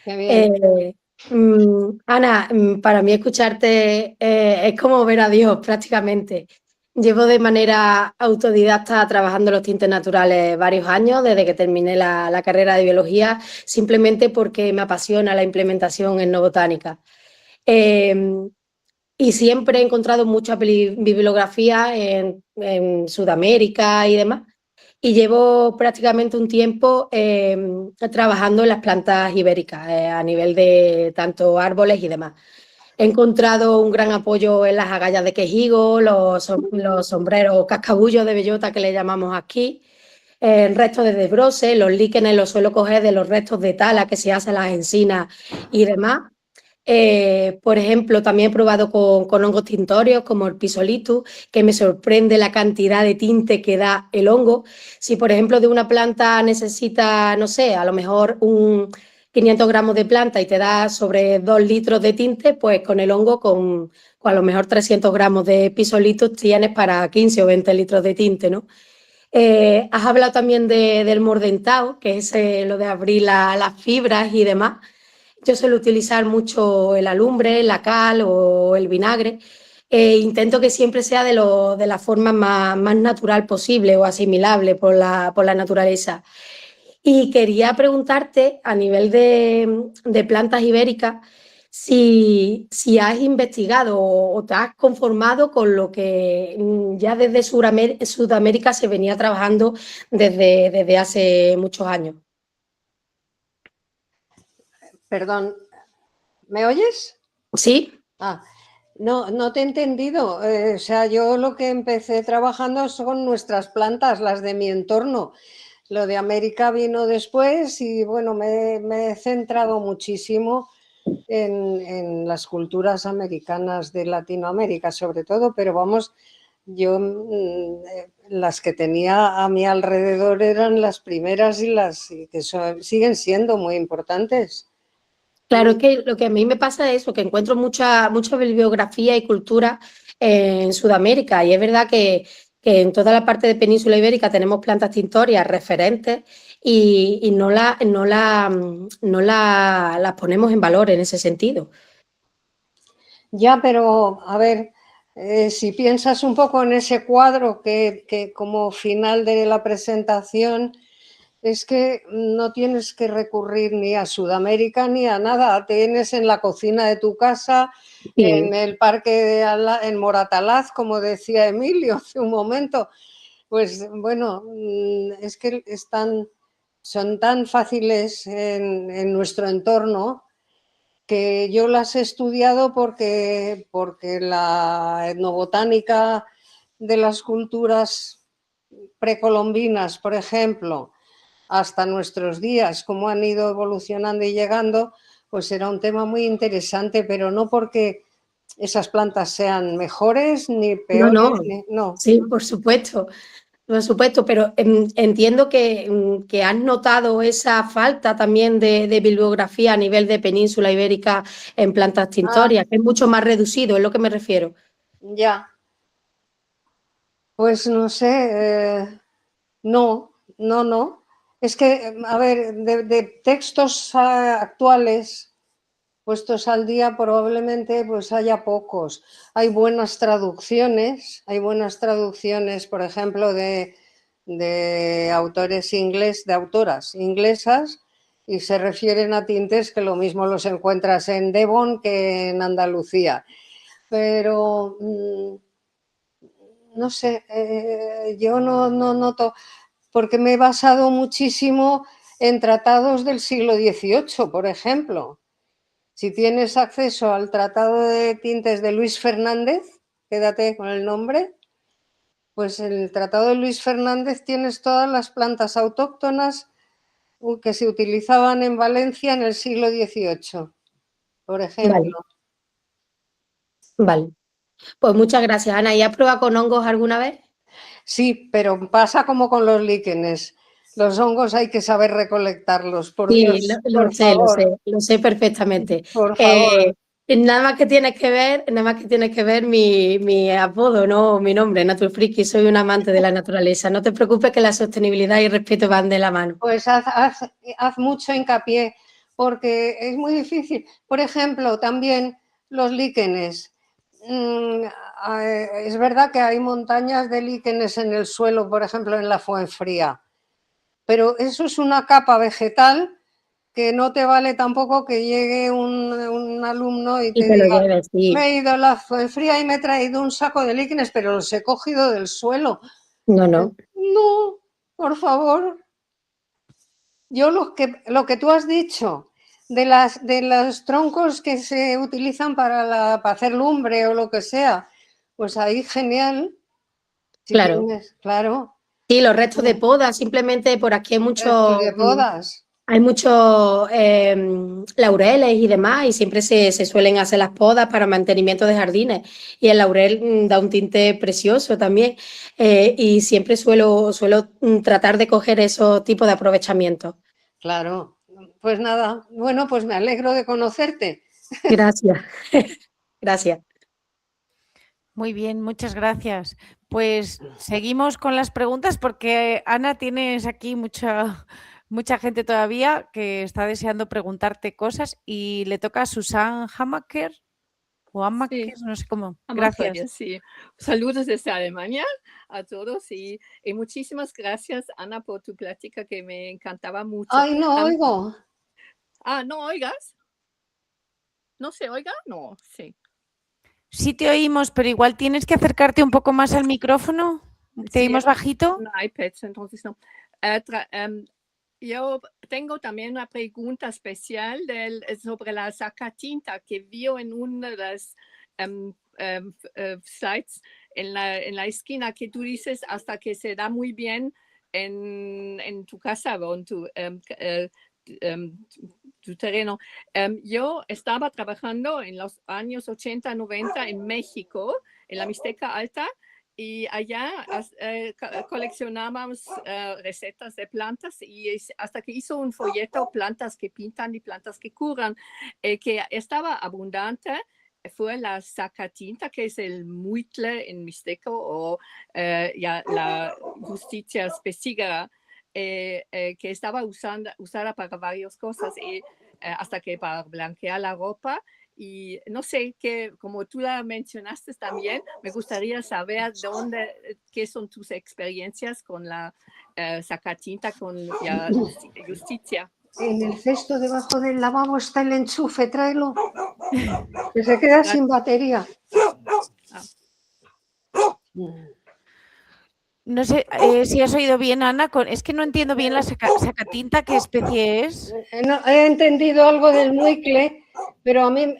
Qué bien. Ana, para mí escucharte es como ver a Dios prácticamente. Llevo de manera autodidacta trabajando los tintes naturales varios años, desde que terminé la carrera de biología, simplemente porque me apasiona la implementación etnobotánica. Y siempre he encontrado mucha bibliografía en Sudamérica y demás. Y llevo prácticamente un tiempo trabajando en las plantas ibéricas a nivel de tanto árboles y demás. He encontrado un gran apoyo en las agallas de quejigo, los sombreros cascabullos de bellota que le llamamos aquí, restos de desbrose, los líquenes los suelo coger de los restos de tala que se hacen las encinas y demás. Por ejemplo, también he probado con hongos tintorios como el Pisolitus, que me sorprende la cantidad de tinte que da el hongo. Si, por ejemplo, de una planta necesita, no sé, a lo mejor 500 gramos de planta y te da sobre 2 litros de tinte, pues con el hongo, con a lo mejor 300 gramos de Pisolitus tienes para 15 o 20 litros de tinte, ¿no? Has hablado también del mordentado, que es lo de abrir las fibras y demás. Yo suelo utilizar mucho el alumbre, la cal o el vinagre. Intento que siempre sea de la forma más natural posible o asimilable por la naturaleza. Y quería preguntarte, a nivel de plantas ibéricas, si has investigado o te has conformado con lo que ya desde Sudamérica se venía trabajando desde hace muchos años. Perdón, ¿me oyes? Sí. No te he entendido. O sea, yo lo que empecé trabajando son nuestras plantas, las de mi entorno. Lo de América vino después y bueno, me he centrado muchísimo en las culturas americanas de Latinoamérica, sobre todo, pero vamos, yo las que tenía a mi alrededor eran las primeras y las que siguen siendo muy importantes. Claro, es que lo que a mí me pasa es eso, que encuentro mucha bibliografía y cultura en Sudamérica, y es verdad que en toda la parte de península ibérica tenemos plantas tintorias referentes y no las ponemos en valor en ese sentido. Ya, pero a ver, si piensas un poco en ese cuadro que como final de la presentación, es que no tienes que recurrir ni a Sudamérica ni a nada. Tienes en la cocina de tu casa, sí, en el parque en Moratalaz, como decía Emilio hace un momento. Pues bueno, es que son tan fáciles en nuestro entorno que yo las he estudiado porque la etnobotánica de las culturas precolombinas, por ejemplo, hasta nuestros días, cómo han ido evolucionando y llegando, pues será un tema muy interesante, pero no porque esas plantas sean mejores ni peores. No, no. Sí, por supuesto, pero entiendo que has notado esa falta también de bibliografía a nivel de península ibérica en plantas tintorias, que es mucho más reducido, es lo que me refiero. Ya. Pues no sé, no. Es que, a ver, de textos actuales puestos al día probablemente pues haya pocos. Hay buenas traducciones, por ejemplo, de autores de autoras inglesas, y se refieren a tintes que lo mismo los encuentras en Devon que en Andalucía. Pero no sé, yo no noto, porque me he basado muchísimo en tratados del siglo XVIII, por ejemplo. Si tienes acceso al Tratado de Tintes de Luis Fernández, quédate con el nombre, pues en el Tratado de Luis Fernández tienes todas las plantas autóctonas que se utilizaban en Valencia en el siglo XVIII, por ejemplo. Vale. Pues muchas gracias, Ana. ¿Y has probado con hongos alguna vez? Sí, pero pasa como con los líquenes. Los hongos hay que saber recolectarlos, por Dios, por favor. Lo sé perfectamente. Por favor. Nada más que tienes que ver mi apodo, no mi nombre, Naturfriki. Soy un amante de la naturaleza. No te preocupes que la sostenibilidad y el respeto van de la mano. Pues haz mucho hincapié, porque es muy difícil. Por ejemplo, también los líquenes. Es verdad que hay montañas de líquenes en el suelo, por ejemplo, en la Fuenfría, pero eso es una capa vegetal que no te vale tampoco que llegue un alumno y te diga, lleves, sí. Me he ido a la Fuenfría y me he traído un saco de líquenes, pero los he cogido del suelo. No, por favor. Yo lo que tú has dicho de los troncos que se utilizan para hacer lumbre o lo que sea, pues ahí genial. Si claro. Claro. Sí, los restos de podas, simplemente por aquí hay muchos de podas. Hay muchos laureles y demás, y siempre se suelen hacer las podas para mantenimiento de jardines. Y el laurel da un tinte precioso también. Y siempre suelo tratar de coger esos tipos de aprovechamiento. Claro. Pues nada, bueno, pues me alegro de conocerte. Gracias. Gracias. Muy bien, muchas gracias. Pues seguimos con las preguntas porque, Ana, tienes aquí mucha gente todavía que está deseando preguntarte cosas y le toca a Susan Hamaker o Hamaker, no sé cómo. Gracias. Sí. Saludos desde Alemania a todos y muchísimas gracias, Ana, por tu plática que me encantaba mucho. Ay, no oigo. ¿No oigas? ¿No se oiga? No, sí. Sí te oímos, pero igual tienes que acercarte un poco más al micrófono. ¿Te oímos bajito? Un iPad, entonces no. Yo tengo también una pregunta especial sobre la sacatinta que vio en una de las slides en la esquina que tú dices hasta que se da muy bien en tu casa o en tu terreno. Yo estaba trabajando en los años 80, 90 en México, en la Mixteca Alta, y allá coleccionábamos recetas de plantas y hasta que hizo un folleto, plantas que pintan y plantas que curan, que estaba abundante. Fue la sacatinta, que es el muitle en mixteco, o la justicia específica, que estaba usada para varias cosas, y hasta que para blanquear la ropa. Y no sé, como tú la mencionaste también, me gustaría saber qué son tus experiencias con la sacatinta, con la justicia. En el cesto debajo del lavabo está el enchufe, tráelo. Que se queda sin batería. No sé si has oído bien, Ana. Es que no entiendo bien la sacatinta, ¿qué especie es? He entendido algo del muicle, pero a mí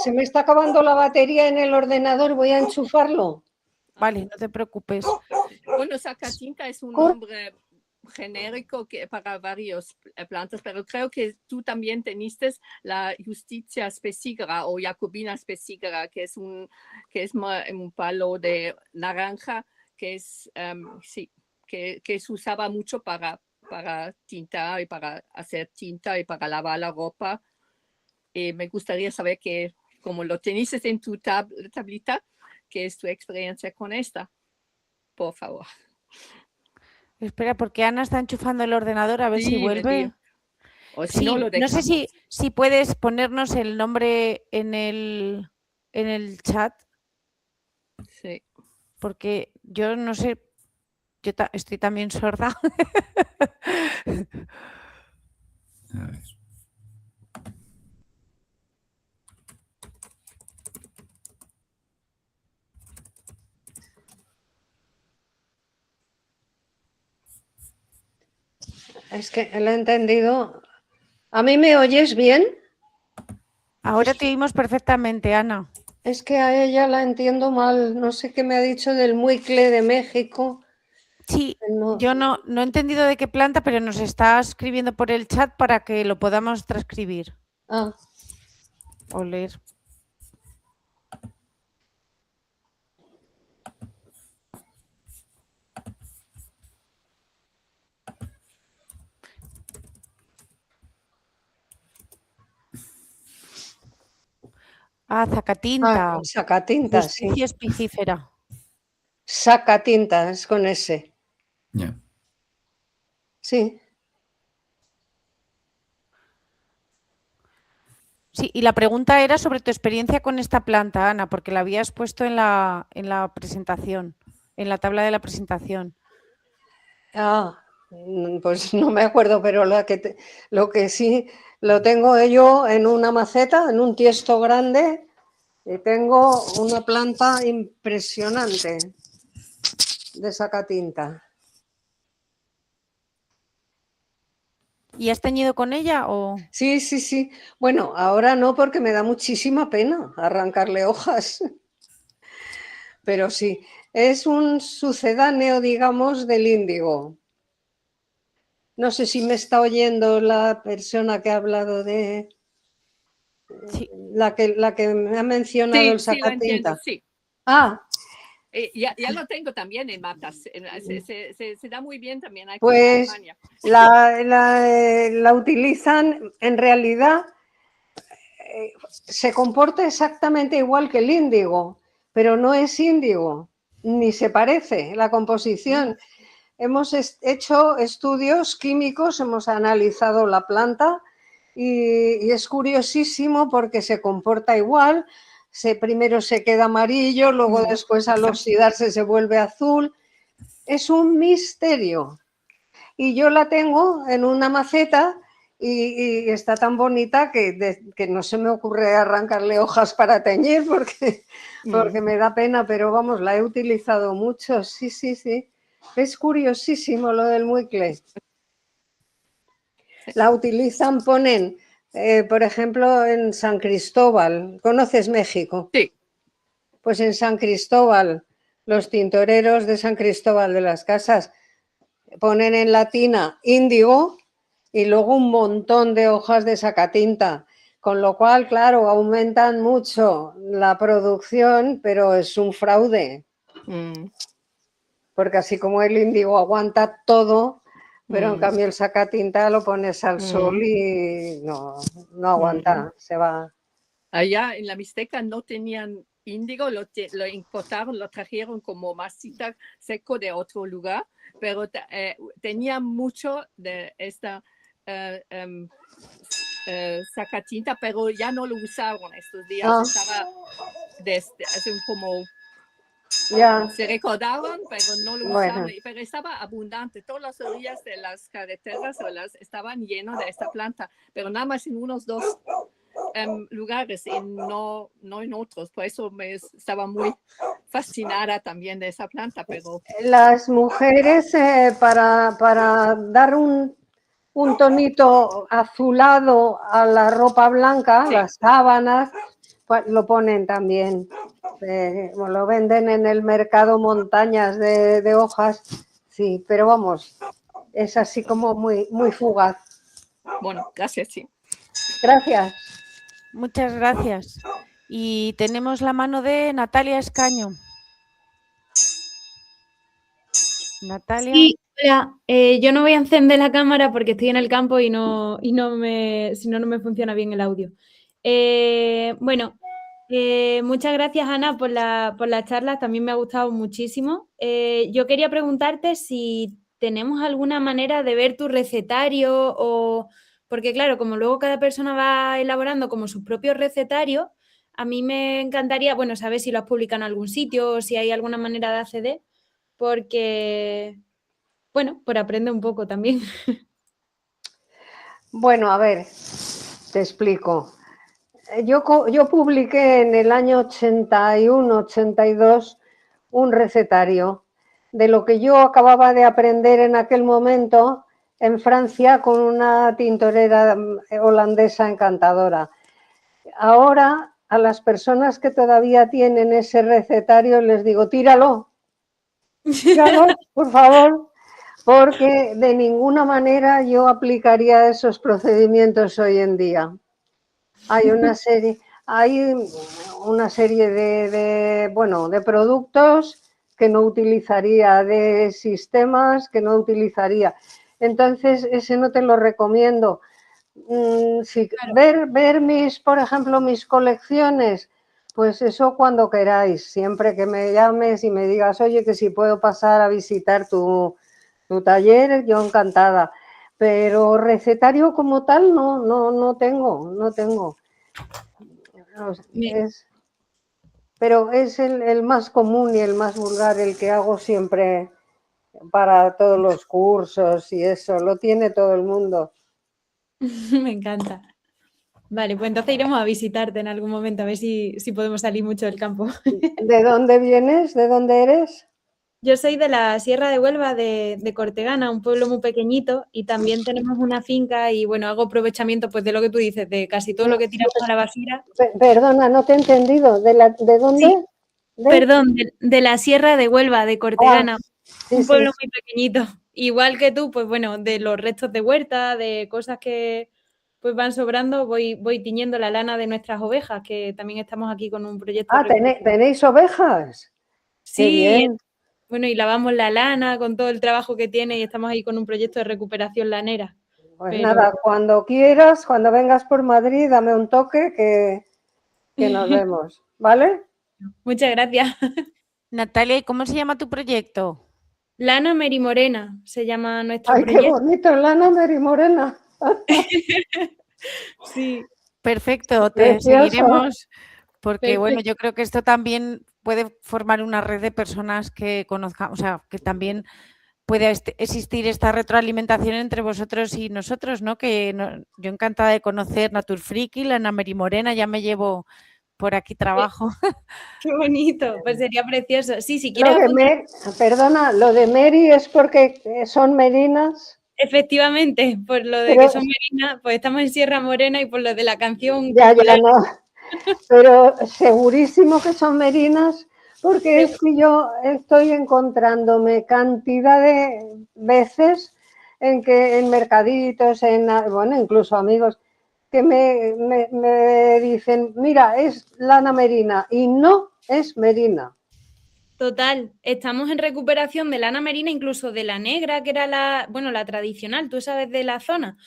se me está acabando la batería en el ordenador, voy a enchufarlo. Vale, no te preocupes. Bueno, sacatinta es un nombre genérico para varios plantas, pero creo que tú también teniste la Justicia spesifera o Jacobina spesifera, que es un palo de naranja que es, sí, que se usaba mucho para tintar y para hacer tinta y para lavar la ropa. Me gustaría saber que, como lo tenés en tu tablita, ¿qué es tu experiencia con esta? Por favor. Espera, porque Ana está enchufando el ordenador, a ver si vuelve. O si no, lo no sé dejamos. si puedes ponernos el nombre en el chat. Sí. Porque yo no sé, yo estoy también sorda. A ver. Es que lo he entendido. ¿A mí me oyes bien? Ahora te oímos perfectamente, Ana. Es que a ella la entiendo mal. No sé qué me ha dicho del muicle de México. Sí, yo no he entendido de qué planta, pero nos está escribiendo por el chat para que lo podamos transcribir. O leer. Sacatinta. Sacatinta, sí. Justicia específera. Sacatinta, es con S. Yeah. Sí. Sí, y la pregunta era sobre tu experiencia con esta planta, Ana, porque la habías puesto en la presentación, en la tabla de la presentación. Pues no me acuerdo, pero lo que sí lo tengo yo en una maceta, en un tiesto grande, y tengo una planta impresionante de sacatinta. ¿Y has teñido con ella o...? Sí, sí, sí. Bueno, ahora no, porque me da muchísima pena arrancarle hojas. Pero sí, es un sucedáneo, digamos, del índigo. No sé si me está oyendo la persona que ha hablado de... Sí. La que me ha mencionado el sacatinta. Sí. Ya lo tengo también en matas. Se da muy bien también aquí en Alemania. La utilizan, en realidad, se comporta exactamente igual que el índigo, pero no es índigo, ni se parece la composición. Hemos hecho estudios químicos, hemos analizado la planta y es curiosísimo porque se comporta igual. Primero se queda amarillo, luego después al oxidarse se vuelve azul. Es un misterio. Y yo la tengo en una maceta y está tan bonita que no se me ocurre arrancarle hojas para teñir porque me da pena, pero vamos, la he utilizado mucho. Sí, sí, sí. Es curiosísimo lo del muicle. La utilizan, ponen, por ejemplo, en San Cristóbal. ¿Conoces México? Sí. Pues en San Cristóbal, los tintoreros de San Cristóbal de las Casas ponen en la tina índigo y luego un montón de hojas de sacatinta, con lo cual, claro, aumentan mucho la producción, pero es un fraude. Porque así como el índigo aguanta todo, pero en cambio el sacatinta lo pones al sol y no aguanta, se va. Allá en la Mixteca no tenían índigo, lo importaron, lo trajeron como masita seco de otro lugar, pero tenía mucho de esta sacatinta, pero ya no lo usaron estos días. Estaba como... Se recordaban, pero no lo usaban, pero estaba abundante. Todas las orillas de las carreteras estaban llenas de esta planta, pero nada más en unos 2 lugares y no en otros. Por eso estaba muy fascinada también de esa planta. Pero las mujeres, para dar un tonito azulado a la ropa blanca, las sábanas, pues lo ponen también. Lo venden en el mercado montañas de hojas, sí, pero vamos, es así como muy, muy fugaz. Bueno, gracias, sí. Gracias. Muchas gracias. Y tenemos la mano de Natalia Escaño. Natalia. Sí, hola. Yo no voy a encender la cámara porque estoy en el campo y si no, no me funciona bien el audio. Muchas gracias, Ana, por la charla. También me ha gustado muchísimo. Yo quería preguntarte si tenemos alguna manera de ver tu recetario porque, claro, como luego cada persona va elaborando como sus propios recetarios, a mí me encantaría, saber si lo has publicado en algún sitio o si hay alguna manera de acceder, porque, por aprender un poco también. Bueno, a ver, te explico. Yo publiqué en el año 81, 82 un recetario de lo que yo acababa de aprender en aquel momento en Francia con una tintorera holandesa encantadora. Ahora, a las personas que todavía tienen ese recetario les digo, tíralo, por favor, porque de ninguna manera yo aplicaría esos procedimientos hoy en día. Hay una serie de productos que no utilizaría, de sistemas que no utilizaría. Entonces, ese no te lo recomiendo. Claro. Ver por ejemplo, mis colecciones, pues eso cuando queráis, siempre que me llames y me digas, oye, que si puedo pasar a visitar tu taller, yo encantada. Pero recetario como tal no tengo. Pero es el más común y el más vulgar, el que hago siempre para todos los cursos y eso, lo tiene todo el mundo. Me encanta. Vale, pues entonces iremos a visitarte en algún momento, a ver si podemos salir mucho del campo. ¿De dónde vienes? ¿De dónde eres? Yo soy de la Sierra de Huelva, de Cortegana, un pueblo muy pequeñito, y también tenemos una finca y, hago aprovechamiento pues de lo que tú dices, de casi todo lo que tiramos a la basura. Perdona, no te he entendido. ¿De dónde? Sí. Perdón, de la Sierra de Huelva, de Cortegana, un pueblo muy pequeñito. Igual que tú, pues de los restos de huerta, de cosas que pues van sobrando, voy tiñendo la lana de nuestras ovejas, que también estamos aquí con un proyecto. ¿Tenéis ovejas? Sí, qué bien. Y lavamos la lana con todo el trabajo que tiene y estamos ahí con un proyecto de recuperación lanera. Pues nada, cuando quieras, cuando vengas por Madrid, dame un toque que nos vemos, ¿vale? Muchas gracias. Natalia, ¿y cómo se llama tu proyecto? Lana Merimorena se llama nuestro proyecto. ¡Ay, qué bonito! Lana Merimorena. Sí. Perfecto, te seguiremos porque, yo creo que esto también puede formar una red de personas que conozcan, o sea, que también puede existir esta retroalimentación entre vosotros y nosotros, ¿no? Yo encantada de conocer Naturfriki, Lana Merimorena, ya me llevo por aquí trabajo. Qué bonito, pues sería precioso. Sí, si quieres. Perdona, lo de Meri es porque son merinas. Efectivamente, por lo de que son merinas, pues estamos en Sierra Morena y por lo de la canción. Ya no. Pero segurísimo que son merinas, porque es que yo estoy encontrándome cantidad de veces en mercaditos, incluso amigos, que me dicen, mira, es lana merina, y no es merina. Total, estamos en recuperación de lana merina, incluso de la negra, que era la tradicional, tú sabes, de la zona,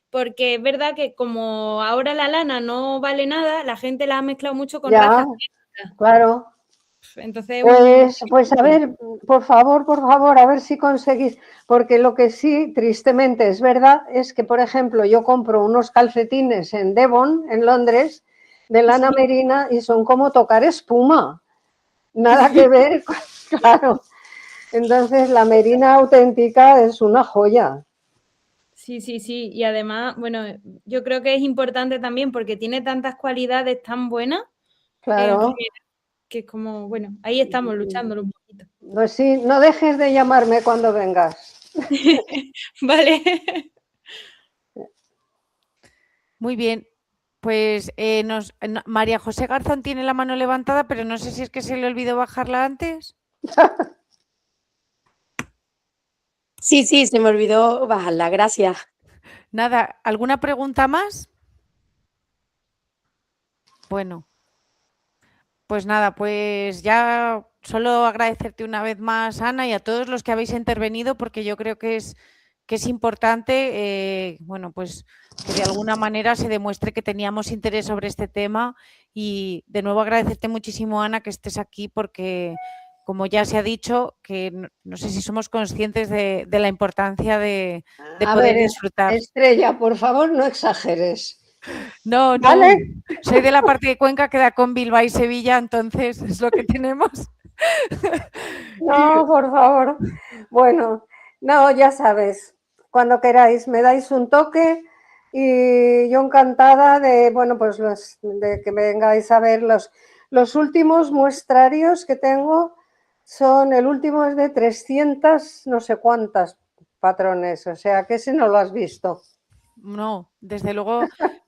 porque es verdad que como ahora la lana no vale nada, la gente la ha mezclado mucho con razas genéticas. Claro. Entonces, pues a ver, por favor, a ver si conseguís, porque lo que sí, tristemente, es verdad, es que, por ejemplo, yo compro unos calcetines en Devon, en Londres, de lana merina, y son como tocar espuma. Nada que ver, claro. Entonces, la merina auténtica es una joya. Sí. Y además, yo creo que es importante también porque tiene tantas cualidades tan buenas. Claro. Que es como, ahí estamos luchándolo un poquito. Pues sí, no dejes de llamarme cuando vengas. Vale. Muy bien. Pues María José Garzón tiene la mano levantada, pero no sé si es que se le olvidó bajarla antes. Sí, se me olvidó bajarla, gracias. Nada, ¿alguna pregunta más? Bueno, pues nada, pues ya solo agradecerte una vez más, Ana, y a todos los que habéis intervenido, porque yo creo que es importante, bueno, pues que de alguna manera se demuestre que teníamos interés sobre este tema, y de nuevo agradecerte muchísimo, Ana, que estés aquí, porque como ya se ha dicho, que no sé si somos conscientes de la importancia de poder disfrutar. Estrella, por favor, no exageres. No, ¿Vale? Soy de la parte de Cuenca que da con Bilbao y Sevilla, entonces es lo que tenemos. No, por favor. Bueno, no, ya sabes, cuando queráis me dais un toque y yo encantada de, bueno, pues de que vengáis a ver los últimos muestrarios que tengo. El último es de 300 no sé cuántas patrones, o sea que ese no lo has visto. No, desde luego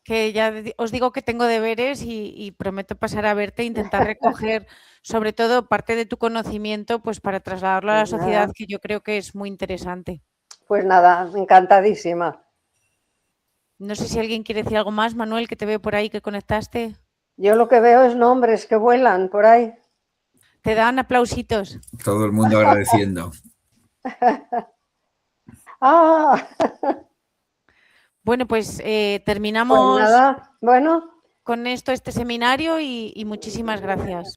que ya os digo que tengo deberes y prometo pasar a verte e intentar recoger sobre todo parte de tu conocimiento, pues para trasladarlo a la sociedad, que yo creo que es muy interesante. Pues nada, encantadísima. No sé si alguien quiere decir algo más, Manuel, que te veo por ahí que conectaste. Yo lo que veo es nombres que vuelan por ahí. Te dan aplausitos. Todo el mundo agradeciendo. Bueno, pues terminamos pues nada. Bueno. con esto este seminario y muchísimas gracias.